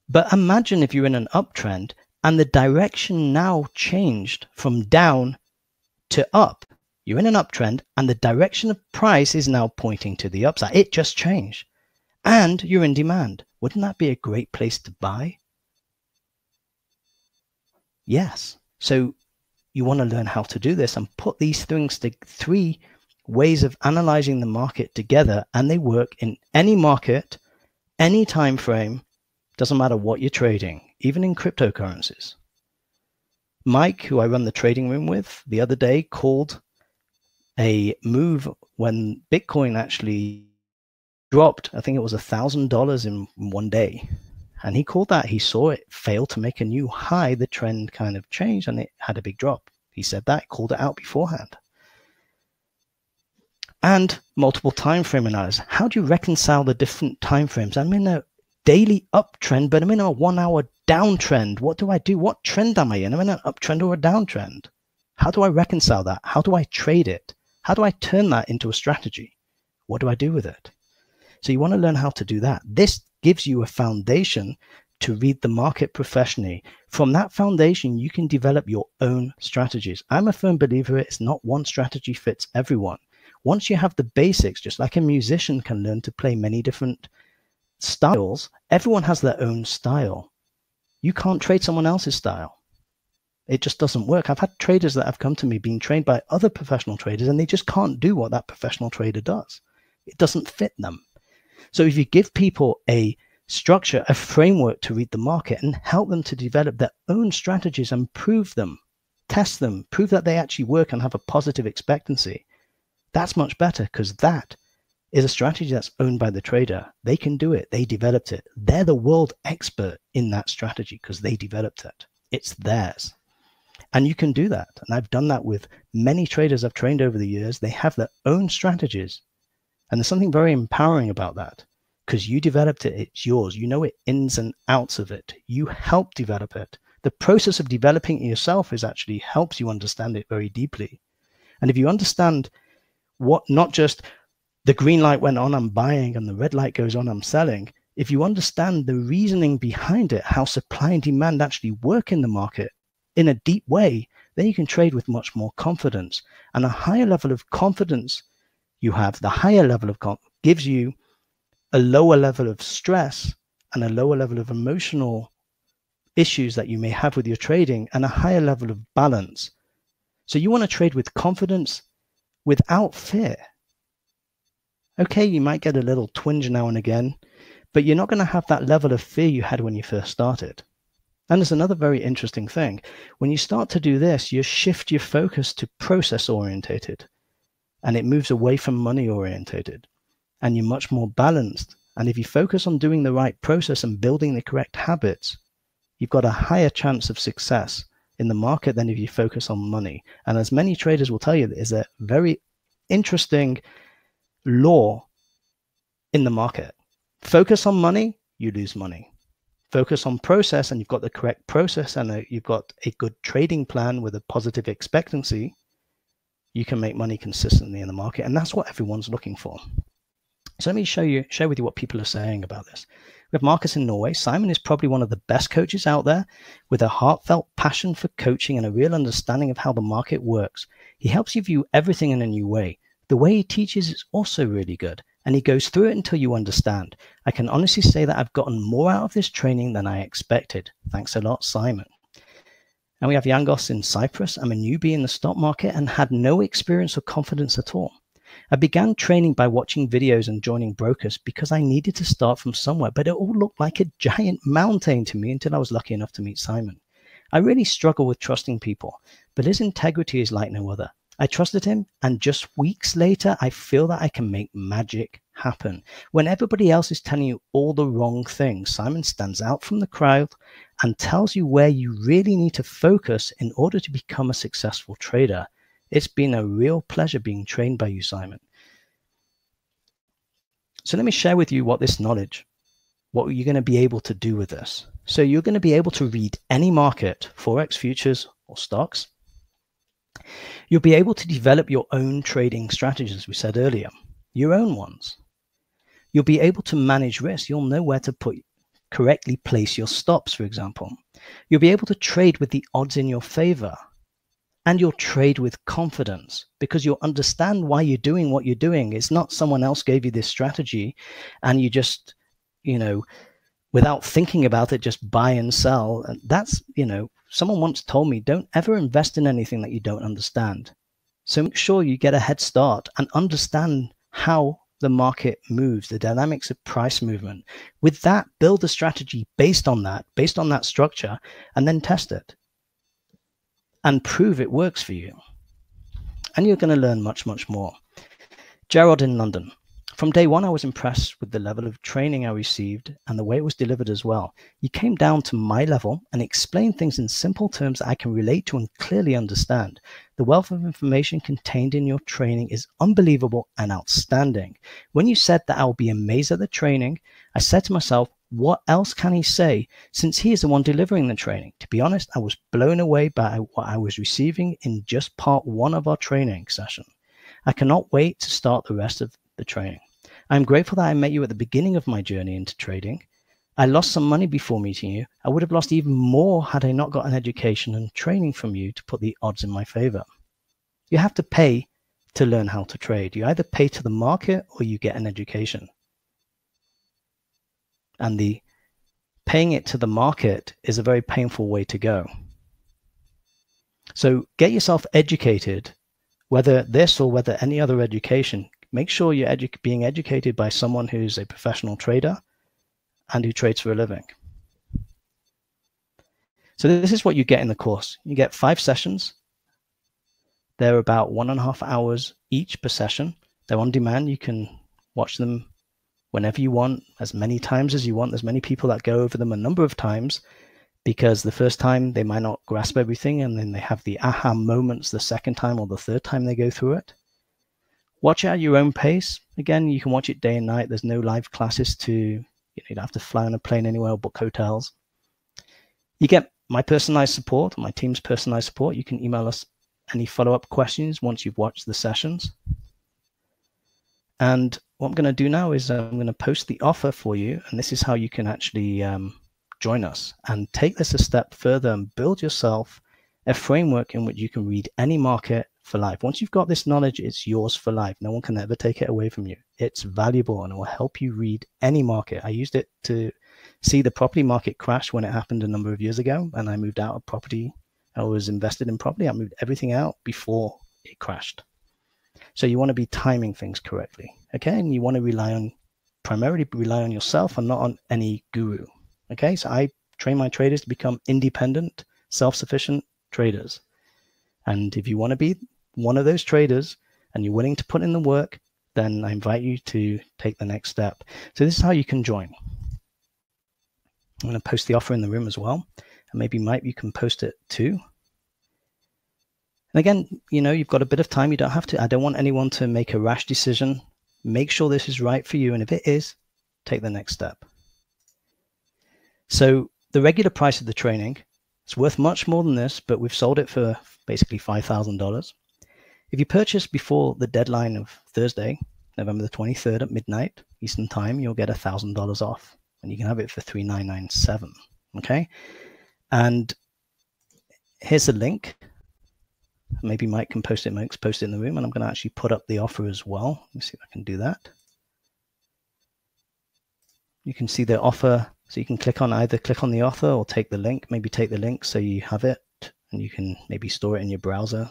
But imagine if you're in an uptrend and the direction now changed from down to up. You're in an uptrend and the direction of price is now pointing to the upside. It just changed. And you're in demand. Wouldn't that be a great place to buy? Yes. So you want to learn how to do this and put these things to three ways of analyzing the market together, and they work in any market, any time frame. Doesn't matter what you're trading, even in cryptocurrencies. Mike, who I run the trading room with, the other day called a move when Bitcoin actually dropped. I think it was $1,000 in one day. And he called that. He saw it fail to make a new high. The trend kind of changed and it had a big drop. He said that, called it out beforehand. And multiple time frame analysis. How do you reconcile the different time frames? I'm in a daily uptrend, but I'm in a 1 hour downtrend. What do I do? What trend am I in? I'm in an uptrend or a downtrend. How do I reconcile that? How do I trade it? How do I turn that into a strategy? What do I do with it? So you want to learn how to do that. This gives you a foundation to read the market professionally. From that foundation, you can develop your own strategies. I'm a firm believer it's not one strategy fits everyone. Once you have the basics, just like a musician can learn to play many different styles, everyone has their own style. You can't trade someone else's style. It just doesn't work. I've had traders that have come to me being trained by other professional traders, and they just can't do what that professional trader does. It doesn't fit them. So if you give people a structure, a framework to read the market and help them to develop their own strategies and prove them, test them, prove that they actually work and have a positive expectancy, that's much better, because that is a strategy that's owned by the trader. They can do it. They developed it. They're the world expert in that strategy because they developed it. It's theirs. And you can do that. And I've done that with many traders I've trained over the years. They have their own strategies. And there's something very empowering about that, because you developed it. It's yours. You know it ins and outs of it. You help develop it. The process of developing it yourself is actually helps you understand it very deeply. And if you understand what, not just the green light went on, I'm buying, and the red light goes on, I'm selling. If you understand the reasoning behind it, how supply and demand actually work in the market in a deep way, then you can trade with much more confidence. And a higher level of confidence you have, the higher level of gives you a lower level of stress and a lower level of emotional issues that you may have with your trading, and a higher level of balance. So you want to trade with confidence without fear. Okay, you might get a little twinge now and again, but you're not going to have that level of fear you had when you first started. And there's another very interesting thing. When you start to do this, you shift your focus to process orientated, and it moves away from money orientated, and you're much more balanced. And if you focus on doing the right process and building the correct habits, you've got a higher chance of success in the market than if you focus on money. And as many traders will tell you, there's a very interesting law in the market. Focus on money, you lose money. Focus on process, and you've got the correct process, and you've got a good trading plan with a positive expectancy, you can make money consistently in the market. And that's what everyone's looking for. So let me share with you what people are saying about this. We have Marcus in Norway. Simon is probably one of the best coaches out there, with a heartfelt passion for coaching and a real understanding of how the market works. He helps you view everything in a new way. The way he teaches is also really good, and he goes through it until you understand. I can honestly say that I've gotten more out of this training than I expected. Thanks a lot, Simon. And we have Yangos in Cyprus. I'm a newbie in the stock market and had no experience or confidence at all. I began training by watching videos and joining brokers because I needed to start from somewhere, but it all looked like a giant mountain to me until I was lucky enough to meet Simon. I really struggle with trusting people, but his integrity is like no other. I trusted him, and just weeks later, I feel that I can make magic happen. When everybody else is telling you all the wrong things, Simon stands out from the crowd and tells you where you really need to focus in order to become a successful trader. It's been a real pleasure being trained by you, Simon. So let me share with you what this knowledge what are you going to be able to do with this? So you're going to be able to read any market, Forex, futures, or stocks. You'll be able to develop your own trading strategies, as we said earlier, your own ones. You'll be able to manage risk. You'll know where to correctly place your stops, for example. You'll be able to trade with the odds in your favor. And you'll trade with confidence because you'll understand why you're doing what you're doing. It's not someone else gave you this strategy and you just, without thinking about it, just buy and sell. And that's, someone once told me, don't ever invest in anything that you don't understand. So make sure you get a head start and understand how the market moves, the dynamics of price movement. With that, build a strategy based on that structure, and then test it and prove it works for you. And you're going to learn much, much more. Gerald in London. From day one, I was impressed with the level of training I received and the way it was delivered as well. You came down to my level and explained things in simple terms that I can relate to and clearly understand. The wealth of information contained in your training is unbelievable and outstanding. When you said that I will be amazed at the training, I said to myself, what else can he say since he is the one delivering the training? To be honest, I was blown away by what I was receiving in just part one of our training session. I cannot wait to start the rest of the training. I'm grateful that I met you at the beginning of my journey into trading. I lost some money before meeting you. I would have lost even more had I not got an education and training from you to put the odds in my favor. You have to pay to learn how to trade. You either pay to the market or you get an education. And the paying it to the market is a very painful way to go. So get yourself educated, whether this or whether any other education. Make sure you're being educated by someone who's a professional trader and who trades for a living. So this is what you get in the course. You get 5 sessions. They're about 1.5 hours each per session. They're on demand. You can watch them whenever you want, as many times as you want. There's many people that go over them a number of times because the first time they might not grasp everything and then they have the aha moments the second time or the third time they go through it. Watch at your own pace. Again, you can watch it day and night. There's no live classes you don't have to fly on a plane anywhere or book hotels. You get my personalized support, my team's personalized support. You can email us any follow-up questions once you've watched the sessions. And what I'm going to do now is I'm going to post the offer for you. And this is how you can actually join us and take this a step further and build yourself a framework in which you can read any market for life. Once you've got this knowledge, it's yours for life. No one can ever take it away from you. It's valuable and it will help you read any market. I used it to see the property market crash when it happened a number of years ago, and I moved out of property. I was invested in property. I moved everything out before it crashed. So you want to be timing things correctly, okay? And you want to primarily rely on yourself and not on any guru, okay? So I train my traders to become independent, self-sufficient traders. And if you want to be one of those traders and you're willing to put in the work, then I invite you to take the next step. So this is how you can join. I'm going to post the offer in the room as well. And maybe Mike, you can post it too. And again, you've got a bit of time. You don't have to. I don't want anyone to make a rash decision. Make sure this is right for you. And if it is, take the next step. So the regular price of the training, it's worth much more than this, but we've sold it for basically $5,000. If you purchase before the deadline of Thursday, November the 23rd at midnight Eastern time, you'll get $1,000 off, and you can have it for $3,997. Okay, and here's a link. Maybe Mike can post it. Mike's post it in the room, and I'm going to actually put up the offer as well. Let me see if I can do that. You can see the offer, so you can click on the offer or take the link. Maybe take the link so you have it, and you can maybe store it in your browser.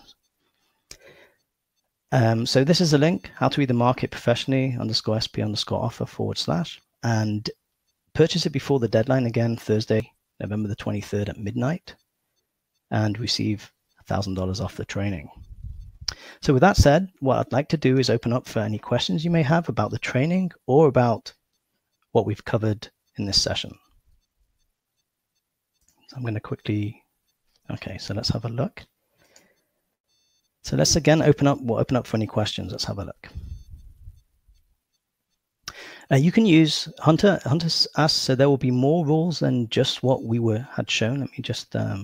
So this is a link, how to read the market professionally _SP_offer/, and purchase it before the deadline, again, Thursday, November the 23rd at midnight, and receive $1,000 off the training. So with that said, what I'd like to do is open up for any questions you may have about the training or about what we've covered in this session. So I'm going to quickly, okay, so let's have a look. So let's again we'll open up for any questions. Let's have a look. You can use Hunter asks, so there will be more rules than just what we had shown. Let me just let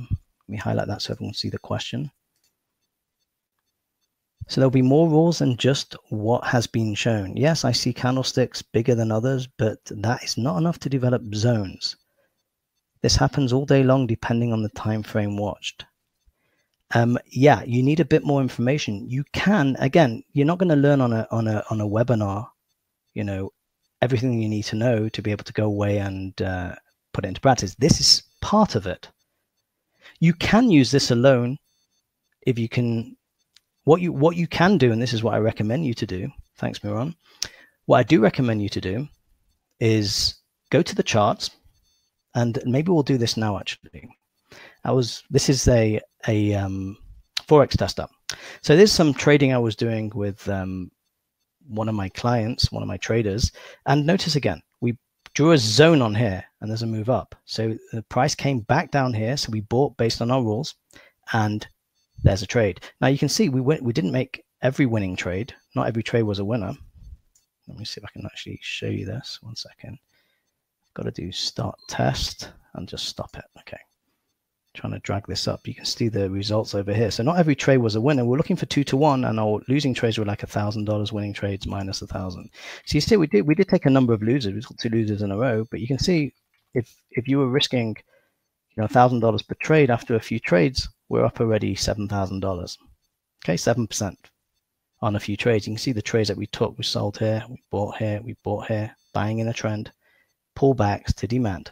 me highlight that so everyone can see the question. So there'll be more rules than just what has been shown. Yes, I see candlesticks bigger than others, but that is not enough to develop zones. This happens all day long depending on the time frame watched. Yeah, you need a bit more information. You can, again, you're not going to learn on a webinar, you know, everything you need to know to be able to go away and put it into practice. This is part of it. You can use this alone if you can. What you can do, and this is what I recommend you to do. Thanks, Miron. What I do recommend you to do is go to the charts, and maybe we'll do this now. Actually, this is a forex tester. So there's some trading I was doing with one of my clients, one of my traders, and notice again, we drew a zone on here, and there's a move up. So the price came back down here, so we bought based on our rules, and there's a trade. Now you can see we didn't make every winning trade. Not every trade was a winner. Let me see if I can actually show you this. 1 second. Got to do start test and just stop it. Okay. Trying to drag this up. You can see the results over here. So not every trade was a winner. We're looking for 2 to 1, and our losing trades were like $1,000. Winning trades minus 1,000. So you see, we did take a number of losers. We took 2 losers in a row. But you can see if you were risking, $1,000 per trade after a few trades, we're up already $7,000. Okay, 7% on a few trades. You can see the trades that we took. We sold here, we bought here, we bought here, buying in a trend, pullbacks to demand.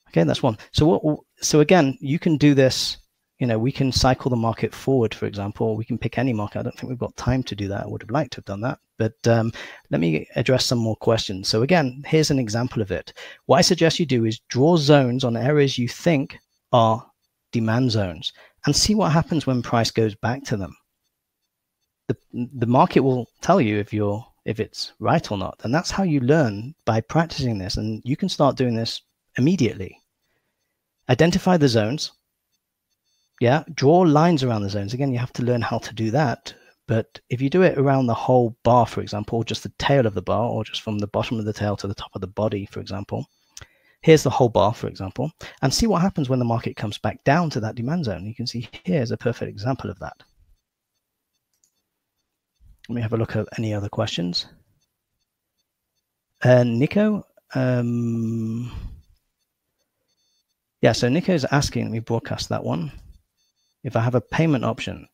Okay, that's one. So again, you can do this. We can cycle the market forward, for example. We can pick any market. I don't think we've got time to do that. I would have liked to have done that. But let me address some more questions. So again, here's an example of it. What I suggest you do is draw zones on areas you think are demand zones and see what happens when price goes back to them. The market will tell you if it's right or not. And that's how you learn, by practicing this. And you can start doing this immediately. Identify the zones. Yeah, draw lines around the zones. Again, you have to learn how to do that. But if you do it around the whole bar, for example, just the tail of the bar, or just from the bottom of the tail to the top of the body, for example, here's the whole bar, for example, and see what happens when the market comes back down to that demand zone. You can see here's a perfect example of that. Let me have a look at any other questions. Nico, yeah, so Nico is asking, let me broadcast that one. If I have a payment option,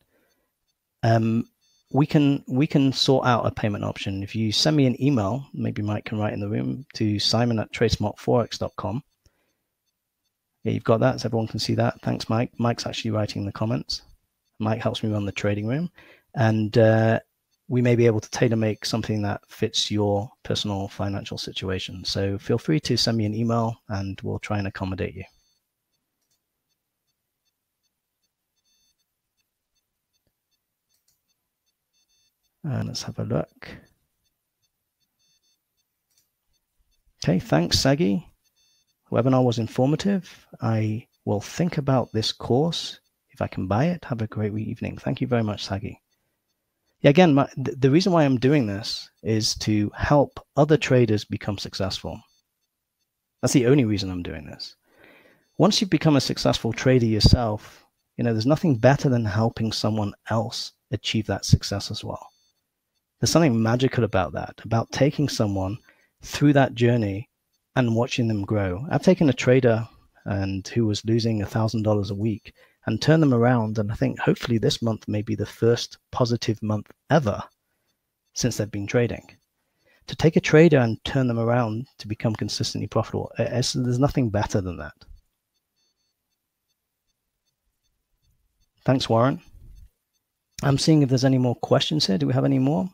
we can sort out a payment option. If you send me an email, maybe Mike can write in the room, to simon@tradesmartforex.com. Yeah, you've got that, so everyone can see that. Thanks, Mike. Mike's actually writing in the comments. Mike helps me run the trading room, and we may be able to tailor make something that fits your personal financial situation. So feel free to send me an email, and we'll try and accommodate you. Let's have a look. Okay, thanks, Sagi. Webinar was informative. I will think about this course. If I can buy it, have a great evening. Thank you very much, Sagi. Yeah, again, the reason why I'm doing this is to help other traders become successful. That's the only reason I'm doing this. Once you've become a successful trader yourself, there's nothing better than helping someone else achieve that success as well. There's something magical about that, about taking someone through that journey and watching them grow. I've taken a trader who was losing $1,000 a week and turned them around, and I think hopefully this month may be the first positive month ever since they've been trading. To take a trader and turn them around to become consistently profitable, there's nothing better than that. Thanks, Warren. I'm seeing if there's any more questions here. Do we have any more?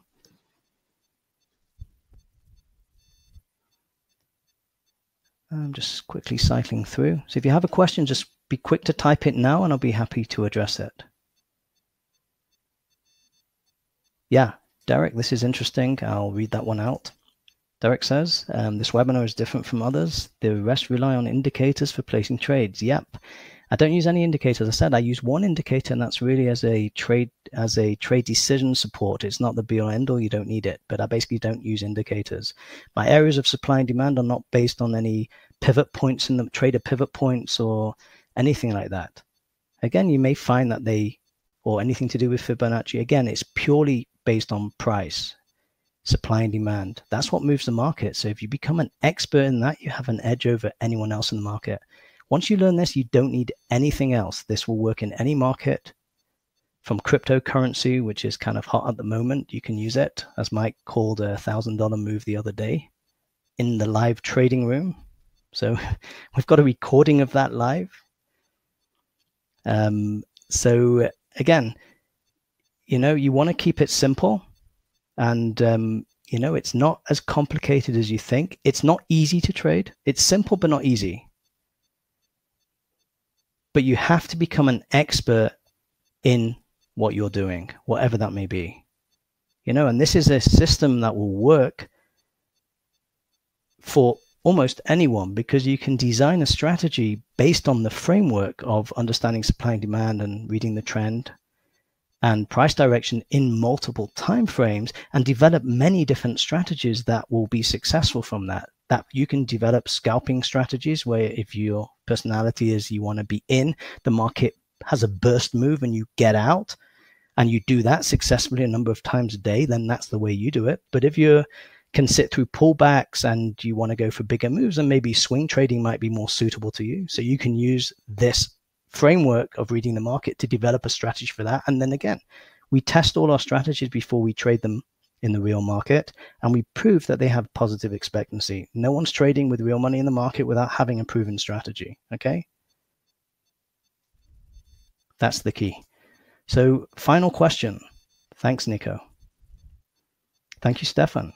I'm just quickly cycling through. So if you have a question, just be quick to type it now, and I'll be happy to address it. Yeah, Derek, this is interesting. I'll read that one out. Derek says, this webinar is different from others. The rest rely on indicators for placing trades. Yep. I don't use any indicators. I said I use one indicator, and that's really as a trade decision support. It's not the be all end all. You don't need it, but I basically don't use indicators. My areas of supply and demand are not based on any pivot points in the trader pivot points or anything like that. Again, you may find that or anything to do with Fibonacci. Again, it's purely based on price, supply and demand. That's what moves the market. So if you become an expert in that, you have an edge over anyone else in the market. Once you learn this, you don't need anything else. This will work in any market, from cryptocurrency, which is kind of hot at the moment. You can use it, as Mike called a $1,000 move the other day, in the live trading room. So we've got a recording of that live. So again, you want to keep it simple, and it's not as complicated as you think. It's not easy to trade. It's simple but not easy. But you have to become an expert in what you're doing, whatever that may be. And this is a system that will work for almost anyone, because you can design a strategy based on the framework of understanding supply and demand and reading the trend and price direction in multiple time frames, and develop many different strategies that will be successful from that. That you can develop scalping strategies where, if your personality is you want to be in, the market has a burst move and you get out, and you do that successfully a number of times a day, then that's the way you do it. But if you can sit through pullbacks and you want to go for bigger moves, and maybe swing trading might be more suitable to you. So you can use this framework of reading the market to develop a strategy for that. And then again, we test all our strategies before we trade them in the real market, and we prove that they have positive expectancy. No one's trading with real money in the market without having a proven strategy. Okay, that's the key. So final question. Thanks, Nico. Thank you, Stefan.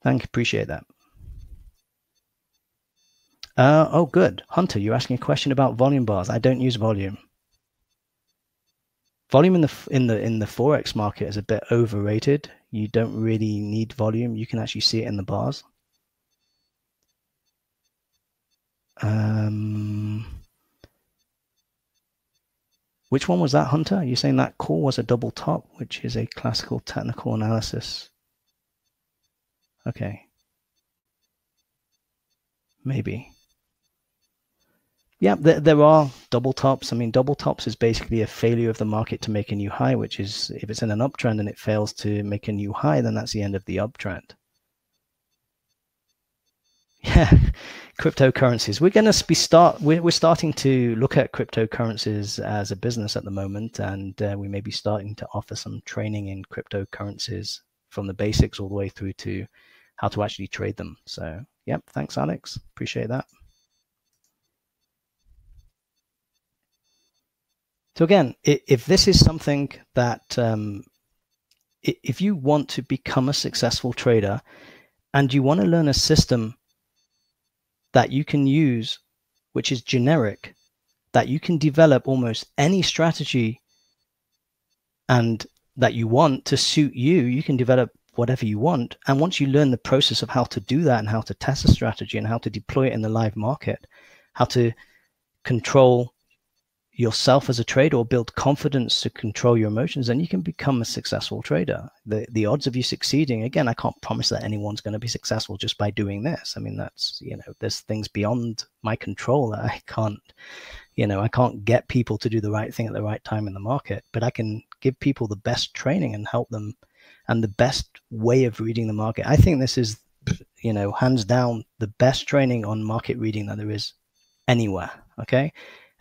Appreciate that. Oh, good. Hunter, you're asking a question about volume bars. I don't use volume. Volume in the Forex market is a bit overrated. You don't really need volume. You can actually see it in the bars. Which one was that, Hunter? You're saying that call was a double top, which is a classical technical analysis. Okay. Maybe. Yeah, there are double tops. I mean, double tops is basically a failure of the market to make a new high, which is, if it's in an uptrend and it fails to make a new high, then that's the end of the uptrend. Yeah, cryptocurrencies. We're starting to look at cryptocurrencies as a business at the moment, and we may be starting to offer some training in cryptocurrencies from the basics all the way through to how to actually trade them. So, yep, thanks, Alex. Appreciate that. So again, if this is something that, if you want to become a successful trader and you want to learn a system that you can use, which is generic, that you can develop almost any strategy and that you want to suit you, you can develop whatever you want. And once you learn the process of how to do that and how to test a strategy and how to deploy it in the live market, how to control yourself as a trader or build confidence to control your emotions, then you can become a successful trader. The odds of you succeeding, again, I can't promise that anyone's going to be successful just by doing this. I mean, that's, there's things beyond my control that I can't, I can't get people to do the right thing at the right time in the market, but I can give people the best training and help them, and the best way of reading the market. I think this is, hands down, the best training on market reading that there is anywhere. Okay.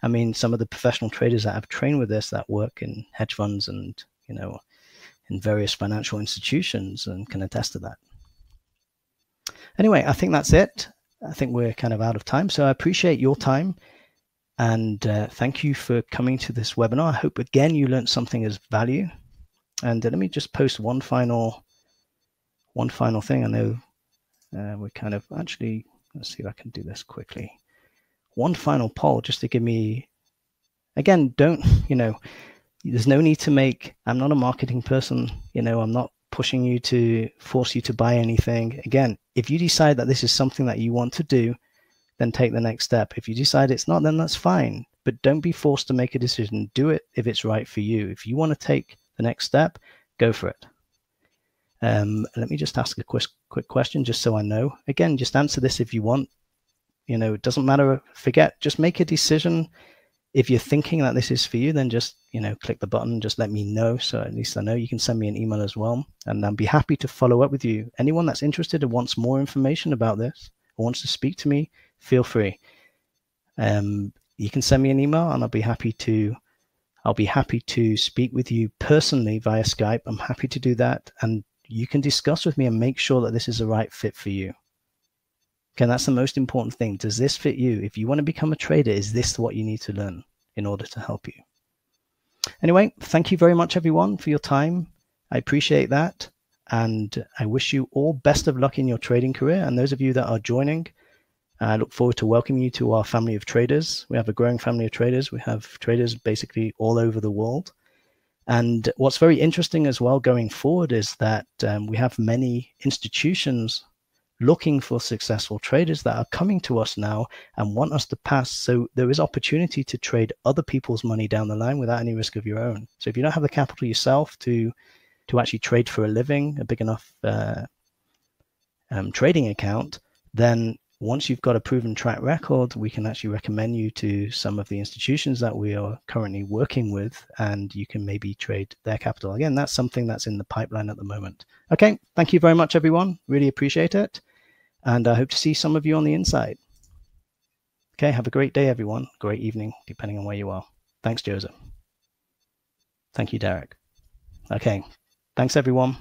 I mean, some of the professional traders that I've trained with this, that work in hedge funds and, in various financial institutions, and can attest to that. Anyway, I think that's it. I think we're kind of out of time. So I appreciate your time, and thank you for coming to this webinar. I hope, again, you learned something as value. And let me just post one final thing. I know we're kind of actually, let's see if I can do this quickly. One final poll just to give me, again, there's no need to make, I'm not a marketing person, I'm not pushing you to force you to buy anything. Again, if you decide that this is something that you want to do, then take the next step. If you decide it's not, then that's fine. But don't be forced to make a decision. Do it if it's right for you. If you want to take the next step, go for it. Let me just ask a quick question, just so I know. Again, just answer this if you want. It doesn't matter. Just make a decision. If you're thinking that this is for you, then just, click the button, just let me know. So at least I know. You can send me an email as well, and I'll be happy to follow up with you. Anyone that's interested and wants more information about this or wants to speak to me, feel free. You can send me an email and I'll be happy to speak with you personally via Skype. I'm happy to do that. And you can discuss with me and make sure that this is the right fit for you. Okay, that's the most important thing. Does this fit you? If you want to become a trader, is this what you need to learn in order to help you? Anyway, thank you very much, everyone, for your time. I appreciate that. And I wish you all best of luck in your trading career. And those of you that are joining, I look forward to welcoming you to our family of traders. We have a growing family of traders. We have traders basically all over the world. And what's very interesting as well going forward is that we have many institutions looking for successful traders that are coming to us now and want us to pass. So there is opportunity to trade other people's money down the line without any risk of your own. So if you don't have the capital yourself to actually trade for a living, a big enough trading account, then once you've got a proven track record, we can actually recommend you to some of the institutions that we are currently working with, and you can maybe trade their capital. Again, that's something that's in the pipeline at the moment. Okay, thank you very much, everyone. Really appreciate it. And I hope to see some of you on the inside. Okay, have a great day, everyone. Great evening, depending on where you are. Thanks, Joseph. Thank you, Derek. Okay, thanks, everyone.